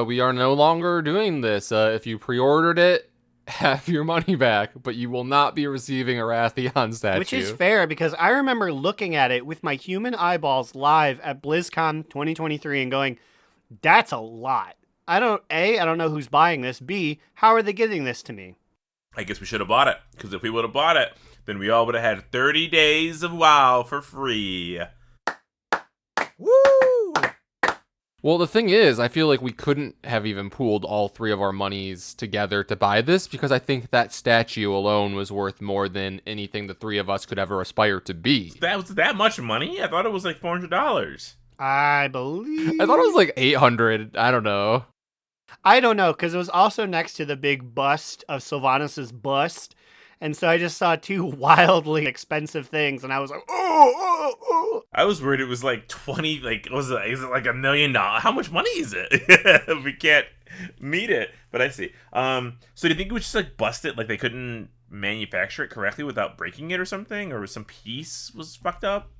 we are no longer doing this. If you pre-ordered it, have your money back, but you will not be receiving a Rathion statue. Which is fair, because I remember looking at it with my human eyeballs live at BlizzCon 2023 and going, that's a lot. I don't know who's buying this. B, how are they getting this to me? I guess we should have bought it, because if we would have bought it, then we all would have had 30 days of WoW for free. Woo! Well, the thing is, I feel like we couldn't have even pooled all three of our monies together to buy this, because I think that statue alone was worth more than anything the three of us could ever aspire to be. That was that much money? I thought it was like $400. I believe. I thought it was like 800. I don't know. I don't know, because it was also next to the big bust of Sylvanas' bust. And so I just saw two wildly expensive things, and I was like, oh. I was worried it was like 20, like, is it like $1 million? How much money is it? We can't meet it. But I see. So do you think it was just like busted, like they couldn't manufacture it correctly without breaking it or something? Or some piece was fucked up?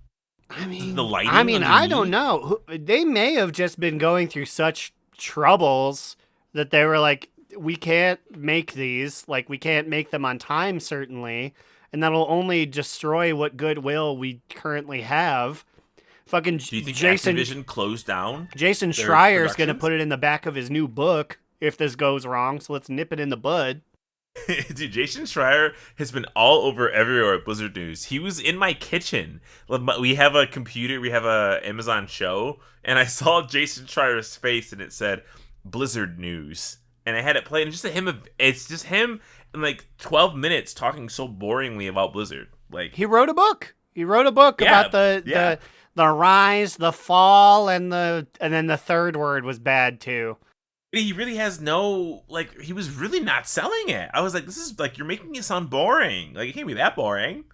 I mean, the lighting I don't know. They may have just been going through such troubles that they were like, we can't make these, like we can't make them on time, certainly, and that'll only destroy what goodwill we currently have. Fucking Do you think Jason Activision closed down? Jason their Schreier's gonna productions? put it in the back of his new book if this goes wrong, so let's nip it in the bud. Dude, Jason Schreier has been all over everywhere at Blizzard News. He was in my kitchen. We have a computer, we have a Amazon show, and I saw Jason Schreier's face, and it said Blizzard News. And I had it playing. It's just him in like 12 minutes talking so boringly about Blizzard. Like He wrote a book. About the rise, the fall, and then the third word was bad too. he really has no, like, he was really not selling it. I was like, this is like, you're making it sound boring. Like, it can't be that boring.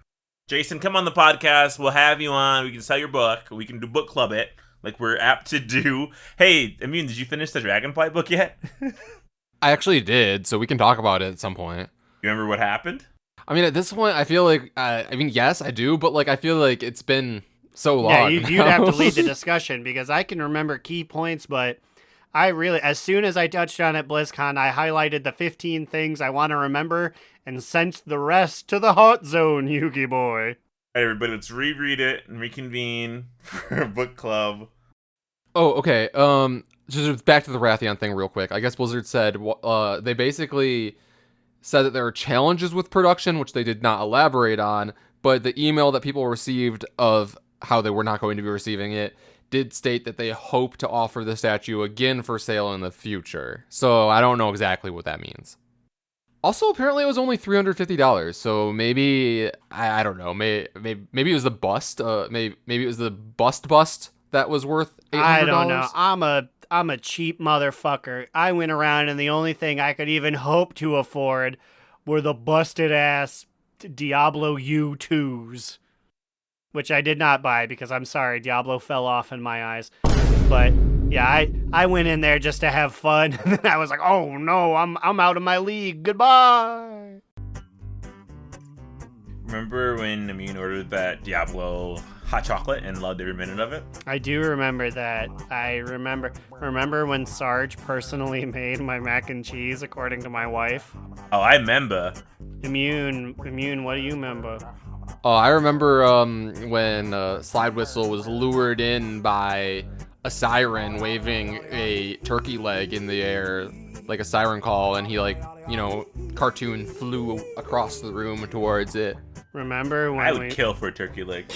Jason, come on the podcast. We'll have you on. We can sell your book. We can do book club it, like we're apt to do. Hey, Immune, did you finish the Dragonflight book yet? I actually did, so we can talk about it at some point. You remember what happened? I mean, at this point, I feel like, yes, I do, but like, I feel like it's been so long. Yeah, you'd have to lead the discussion, because I can remember key points, but I really, as soon as I touched on at BlizzCon, I highlighted the 15 things I want to remember and sent the rest to the hot zone, Yugi boy. All right, everybody, let's reread it and reconvene for a book club. Oh, okay. Just back to the Rathion thing real quick. I guess Blizzard said they basically said that there are challenges with production, which they did not elaborate on, but the email that people received of how they were not going to be receiving it did state that they hope to offer the statue again for sale in the future. So I don't know exactly what that means. Also, apparently it was only $350, so maybe, I don't know, maybe it was the bust, maybe it was the bust that was worth $800. I don't know. I'm a cheap motherfucker. I went around and the only thing I could even hope to afford were the busted ass Diablo U2s, which I did not buy because I'm sorry, Diablo fell off in my eyes. But yeah, I went in there just to have fun, and then I was like, oh no, I'm out of my league. Goodbye. Remember when Immune ordered that Diablo hot chocolate and loved every minute of it? I do remember that. I remember when Sarge personally made my mac and cheese according to my wife. Oh, I remember. Immune, what do you remember? Oh, I remember when Slidewhistle was lured in by a siren waving a turkey leg in the air, like a siren call, and he, like, cartoon flew across the room towards it. Remember when I would kill for a turkey leg.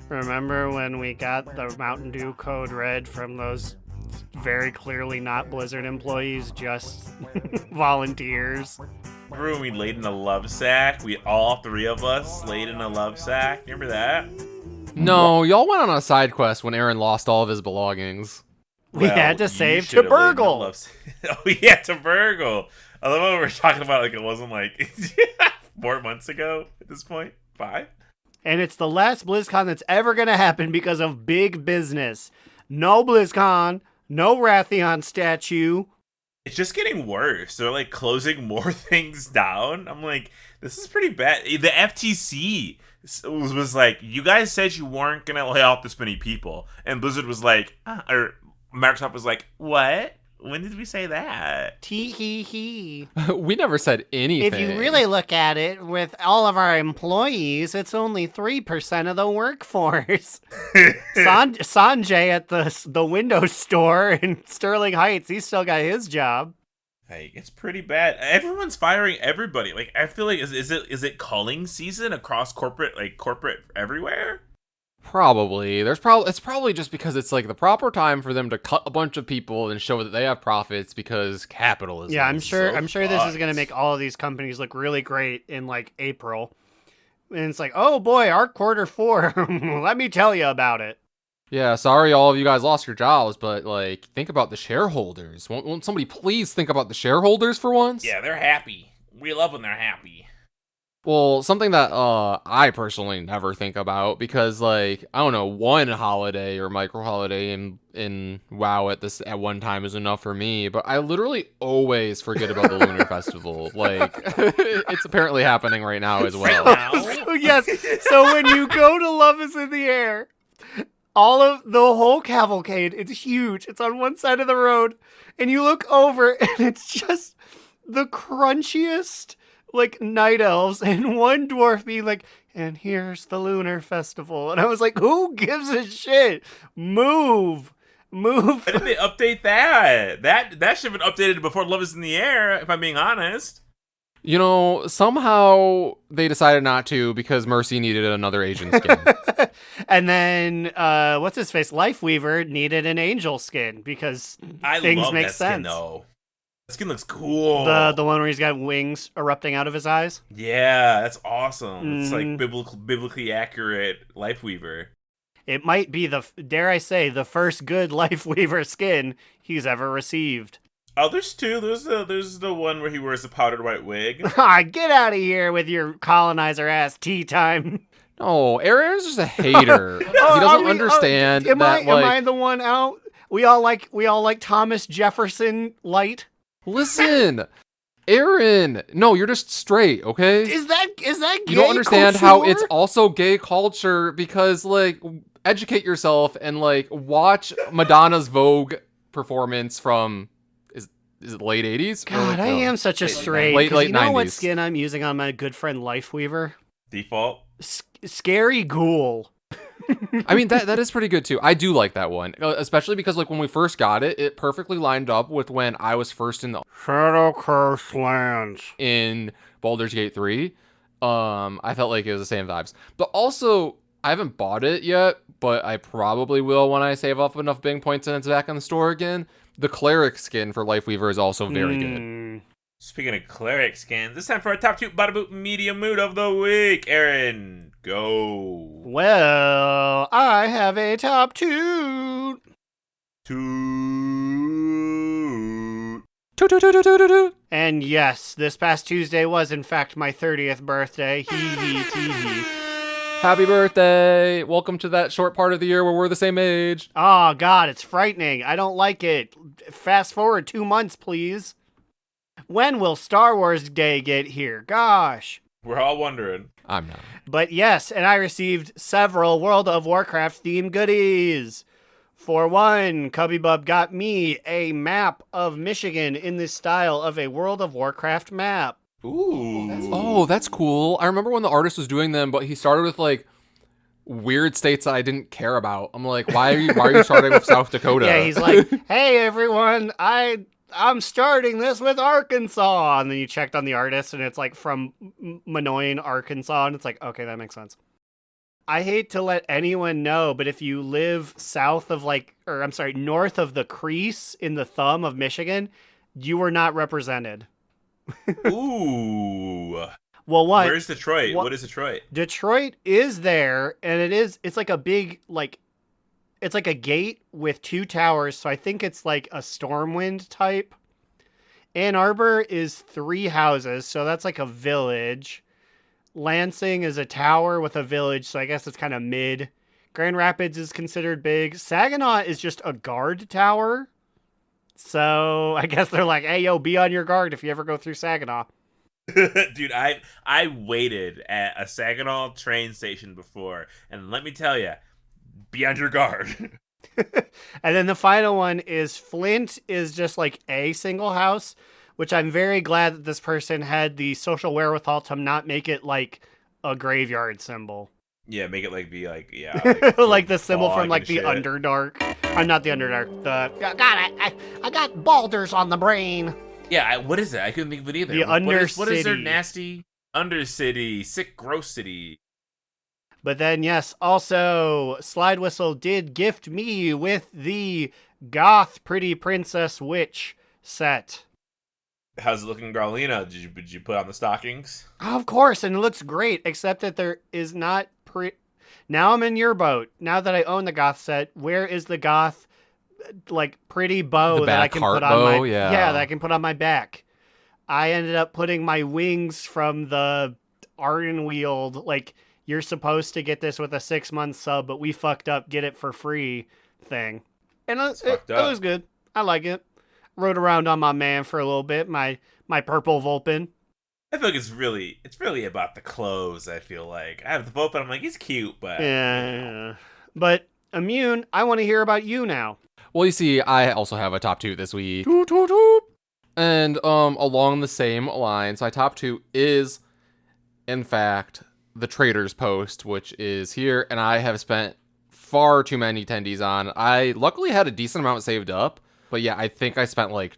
Remember when we got the Mountain Dew code red from those very clearly not Blizzard employees, just volunteers? Remember when we laid in a love sack? We all three of us laid in a love sack. Remember that? No, y'all went on a side quest when Aaron lost all of his belongings. We had to you save should have laid in a Burgle. Oh yeah, to Burgle. I love how we're talking about like it wasn't like 4 months ago at this point. 5? And it's the last BlizzCon that's ever going to happen because of big business. No BlizzCon, no Rathion statue. It's just getting worse. They're like closing more things down. I'm like, this is pretty bad. The FTC was like, you guys said you weren't going to lay off this many people. And Blizzard was like, or Microsoft was like, what? When did we say that? Tee hee hee. We never said anything. If you really look at it, with all of our employees, it's only 3% of the workforce. Sanjay at the window store in Sterling Heights, he's still got his job. Like, it's pretty bad. Everyone's firing everybody. Like, I feel like is it culling season across corporate everywhere? Probably. It's probably just because it's like the proper time for them to cut a bunch of people and show that they have profits because capitalism. Yeah, I'm sure this is gonna fucked. make all of these companies look really great in like April. And it's like, oh boy, our Q4. Let me tell you about it. Yeah, sorry all of you guys lost your jobs, but like think about the shareholders. Won't somebody please think about the shareholders for once? Yeah, they're happy. We love when they're happy. Well, something that I personally never think about because like I don't know, one holiday or micro holiday in WoW at one time is enough for me, but I literally always forget about the Lunar Festival. Like it's apparently happening right now as well. So, yes. So when you go to Love Is in the Air, all of the whole cavalcade, it's huge. It's on one side of the road, and you look over, and it's just the crunchiest like night elves and one dwarf being like, and here's the Lunar Festival. And I was like, who gives a shit? Move. Why did they update that? That should have been updated before Love Is in the Air, if I'm being honest. You know, somehow they decided not to because Mercy needed another Asian skin. And then what's his face? Lifeweaver needed an angel skin because things love make that sense. skin, though. That skin looks cool. The one where he's got wings erupting out of his eyes. Yeah, that's awesome. It's like Mhm. biblically accurate Lifeweaver. It might be dare I say, the first good Lifeweaver skin he's ever received. Oh, there's two. There's the one where he wears the powdered white wig. Ah, get out of here with your colonizer ass tea time. No, Aaron's just a hater. He doesn't understand am that am I the one out? We all like Thomas Jefferson light. Listen, Aaron. No, you're just straight, okay? Is that gay You don't understand how culture? it's also gay culture because, like, educate yourself and, like, watch Madonna's Vogue performance from, is it late 80s? God, I am such a straight. Late 'cause you know 90s. what skin I'm using on my good friend Lifeweaver? Default. Scary Ghoul. I mean, that is pretty good, too. I do like that one, especially because, like, when we first got it, it perfectly lined up with when I was first in the Shadow Curse Lands. in Baldur's Gate 3. I felt like it was the same vibes. But also, I haven't bought it yet, but I probably will when I save up enough Bing points and it's back in the store again. The Cleric skin for Lifeweaver is also very good. Speaking of cleric skins, it's time for our top 2 Bada Boot Media Mood of the Week. Aaron, go. Well, I have a top 2. And yes, this past Tuesday was in fact my 30th birthday. Hee hee tee hee. Happy birthday! Welcome to that short part of the year where we're the same age. Oh god, it's frightening. I don't like it. Fast forward 2 months, please. When will Star Wars Day get here? Gosh. We're all wondering. I'm not. But yes, and I received several World of Warcraft themed goodies. For one, Cubby Bub got me a map of Michigan in the style of a World of Warcraft map. Ooh. Oh, that's cool. I remember when the artist was doing them, but he started with like weird states that I didn't care about. I'm like, why are you starting with South Dakota? Yeah, he's like, hey everyone, I'm starting this with Arkansas. And then you checked on the artist and it's like from Minoan, Arkansas. And it's like, okay, that makes sense. I hate to let anyone know, but if you live north of the crease in the thumb of Michigan, you are not represented. Ooh. Well, what? Where's Detroit? What is Detroit? Detroit is there, and it's like a big, like, it's like a gate with 2 towers, so I think it's like a Stormwind type. Ann Arbor is 3 houses, so that's like a village. Lansing is a tower with a village, so I guess it's kind of mid. Grand Rapids is considered big. Saginaw is just a guard tower. So I guess they're like, hey, yo, be on your guard if you ever go through Saginaw. Dude, I waited at a Saginaw train station before, and let me tell you, be on your guard. And then the final one is Flint is just like a single house, which I'm very glad that this person had the social wherewithal to not make it like a graveyard symbol. Yeah, make it like be like Like the symbol fog from like and the shit. Underdark. I'm not the Underdark. I got boulders on the brain. Yeah, what is it? I couldn't think of it either. The What is their Undercity. nasty Undercity, sick, gross city? But then, yes, also, Slidewhistle did gift me with the Goth Pretty Princess Witch set. How's it looking, Garlina? Did you put on the stockings? Of course, and it looks great, except that there is not Now I'm in your boat. Now that I own the Goth set, where is the Goth, like, pretty bow The that I back can heart put on bow? my... Yeah. that I can put on my back. I ended up putting my wings from the Ironwield, like... You're supposed to get this with a 6-month sub, but we fucked up, get it for free thing. And it was good. I like it. Rode around on my man for a little bit, my purple Vulpin. I feel like it's really about the clothes, I feel like. I have the Vulpin, I'm like, he's cute, but... Yeah. But, Immune, I want to hear about you now. Well, you see, I also have a top 2 this week. Toot, toot, toot. And along the same lines, my top 2 is, in fact... the Traders Post, which is here, and I have spent far too many tendies on. I luckily had a decent amount saved up, but yeah, I think I spent like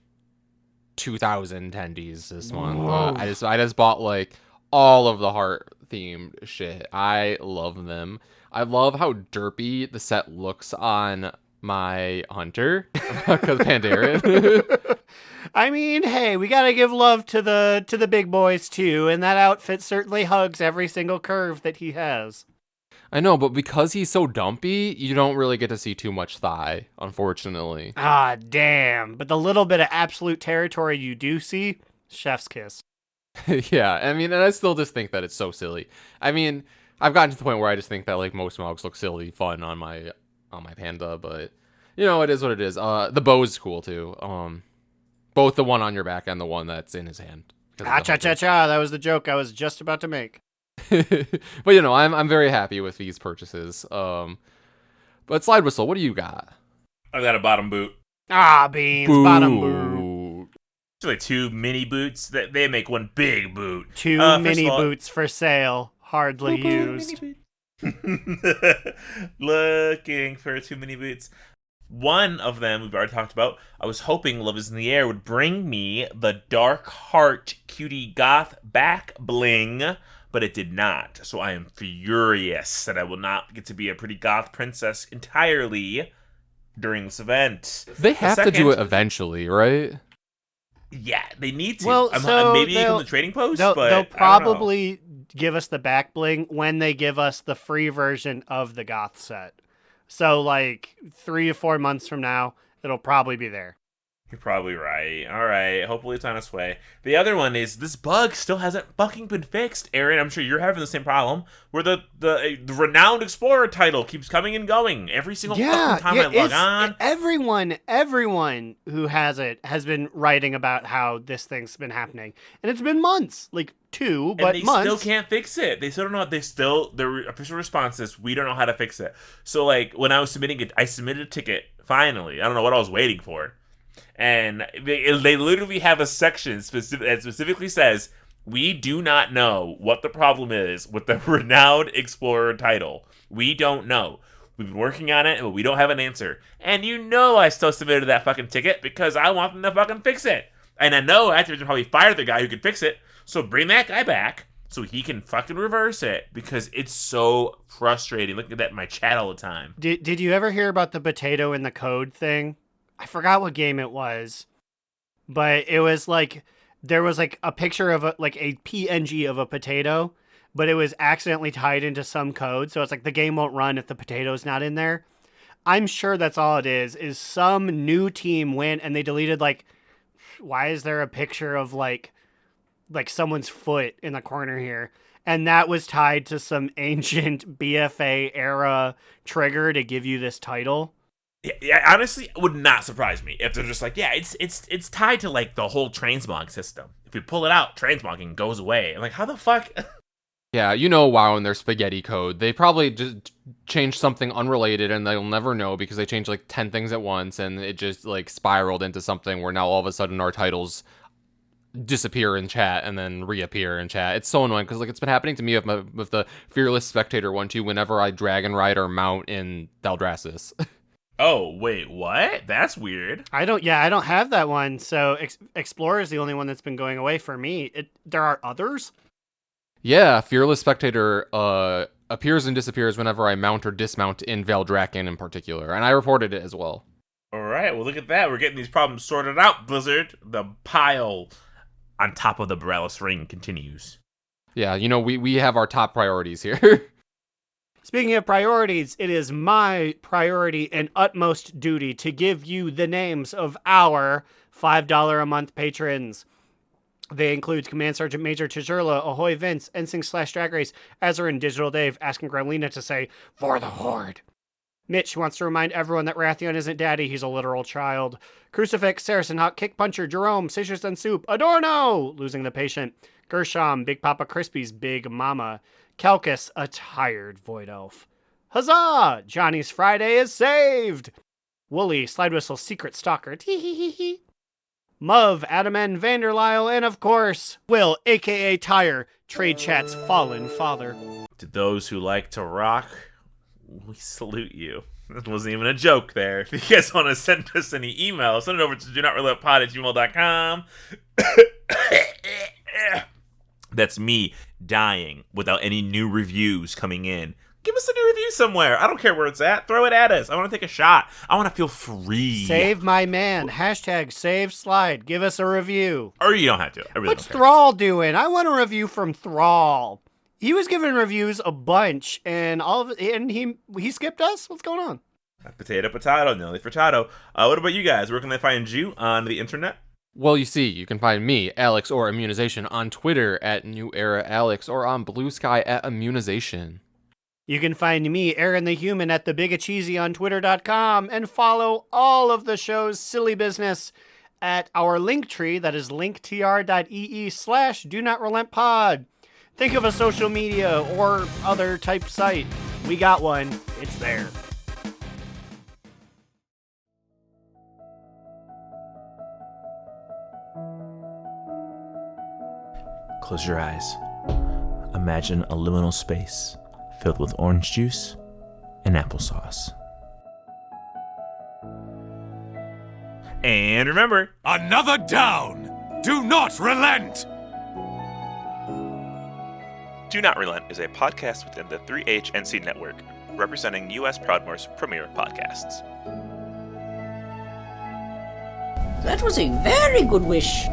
2,000 tendies this month. I just bought like all of the heart themed shit. I love them. I love how derpy the set looks on my hunter because Pandaren. I mean, hey, we gotta give love to the big boys too, and that outfit certainly hugs every single curve that he has. I know, but because he's so dumpy, you don't really get to see too much thigh, unfortunately. Ah, damn. But the little bit of absolute territory you do see, chef's kiss. Yeah, I mean, and I still just think that it's so silly. I mean, I've gotten to the point where I just think that like most mogs look silly fun on my panda, but you know, it is what it is. The bow is cool too. Both the one on your back and the one that's in his hand. Cha-cha-cha, that was the joke I was just about to make. But you know, I'm very happy with these purchases. But Slidewhistle, what do you got? I got a bottom boot. Ah, beans, bottom boot. It's like 2 mini boots. They make one big boot. 2 mini boots for sale, hardly used. Looking for 2 mini boots. One of them we've already talked about. I was hoping Love is in the Air would bring me the Dark Heart Cutie Goth back bling, but it did not. So I am furious that I will not get to be a pretty goth princess entirely during this event. They have to do it eventually, right? Yeah, they need to. Well, so maybe from the trading post, they'll but I don't know. probably give us the back bling when they give us the free version of the goth set. So, like, 3 to 4 months from now, it'll probably be there. You're probably right. All right. Hopefully it's on its way. The other one is this bug still hasn't fucking been fixed. Aaron, I'm sure you're having the same problem where the Renowned Explorer title keeps coming and going every single fucking time I log on. Everyone who has it has been writing about how this thing's been happening. And it's been months. Like, 2, but and they months. still can't fix it. They still don't know. Their official response is, we don't know how to fix it. So, like, when I was submitting it, I submitted a ticket, finally. I don't know what I was waiting for. And they literally have a section that specifically says, we do not know what the problem is with the Renowned Explorer title. We don't know. We've been working on it, but we don't have an answer. And you know I still submitted that fucking ticket because I want them to fucking fix it. And I know after they probably fired the guy who could fix it. So bring that guy back so he can fucking reverse it because it's so frustrating looking at that in my chat all the time. Did you ever hear about the potato in the code thing? I forgot what game it was, but it was like there was like a picture of a PNG of a potato, but it was accidentally tied into some code. So it's like the game won't run if the potato's not in there. I'm sure that's all it is some new team went and they deleted like, why is there a picture of like someone's foot in the corner here? And that was tied to some ancient BFA era trigger to give you this title. Yeah, honestly, it would not surprise me if they're just like, yeah, it's tied to like the whole transmog system. If we pull it out, transmogging goes away. I'm like, how the fuck? Yeah, you know WoW and their spaghetti code. They probably just changed something unrelated and they'll never know because they changed like 10 things at once and it just like spiraled into something where now all of a sudden our titles disappear in chat and then reappear in chat. It's so annoying because like it's been happening to me with the Fearless Spectator one too whenever I dragon ride or mount in Thaldraszus. Oh, wait, what? That's weird. I don't have that one. So Explorer is the only one that's been going away for me. There are others? Yeah, Fearless Spectator appears and disappears whenever I mount or dismount in Valdrakken in particular, and I reported it as well. All right, well, look at that. We're getting these problems sorted out, Blizzard. The pile on top of the Borellus ring continues. Yeah, you know, we have our top priorities here. Speaking of priorities, it is my priority and utmost duty to give you the names of our $5 a month patrons. They include Command Sergeant Major Tjurla, Ahoy Vince, Ensign / Drag Race, Azerin, Digital Dave, asking Gremlina to say, "For the Horde." Mitch wants to remind everyone that Rathion isn't daddy, he's a literal child. Crucifix, Saracen Hawk, Kick Puncher, Jerome, Sishers and Soup, Adorno, Losing the Patient, Gershom, Big Papa Crispy's Big Mama, Calcus, a tired Void Elf. Huzzah! Johnny's Friday is saved! Wooly, Slidewhistle, Secret Stalker, tee-hee-hee-hee. Muv, Adaman, Vanderlyle, and of course, Will, aka Tyre, Trade Chat's fallen father. To those who like to rock, we salute you. That wasn't even a joke there. If you guys want to send us any email, send it over to DoNotRelentpod@gmail.com. That's me dying without any new reviews coming in. Give us a new review somewhere. I don't care where it's at. Throw it at us. I want to take a shot. I want to feel free. Save my man. #save Slide. Give us a review. Or you don't have to. I really What's don't care. Thrall doing? I want a review from Thrall. He was giving reviews a bunch, and he skipped us. What's going on? Potato, Nelly Furtado. What about you guys? Where can they find you on the internet? Well, you see, you can find me, Alex or Immunization, on Twitter at New Era Alex or on Blue Sky at Immunization. You can find me, Aaron the Human, at the Bigacheesy on Twitter.com and follow all of the show's silly business at our Linktree. That is linktr.ee/DoNotRelentpod. Think of a social media or other type site. We got one. It's there. Close your eyes. Imagine a liminal space filled with orange juice and applesauce. And remember, Another down! Do not relent! Do Not Relent is a podcast within the 3HNC network, representing U.S. Proudmoore's premier podcasts. That was a very good wish.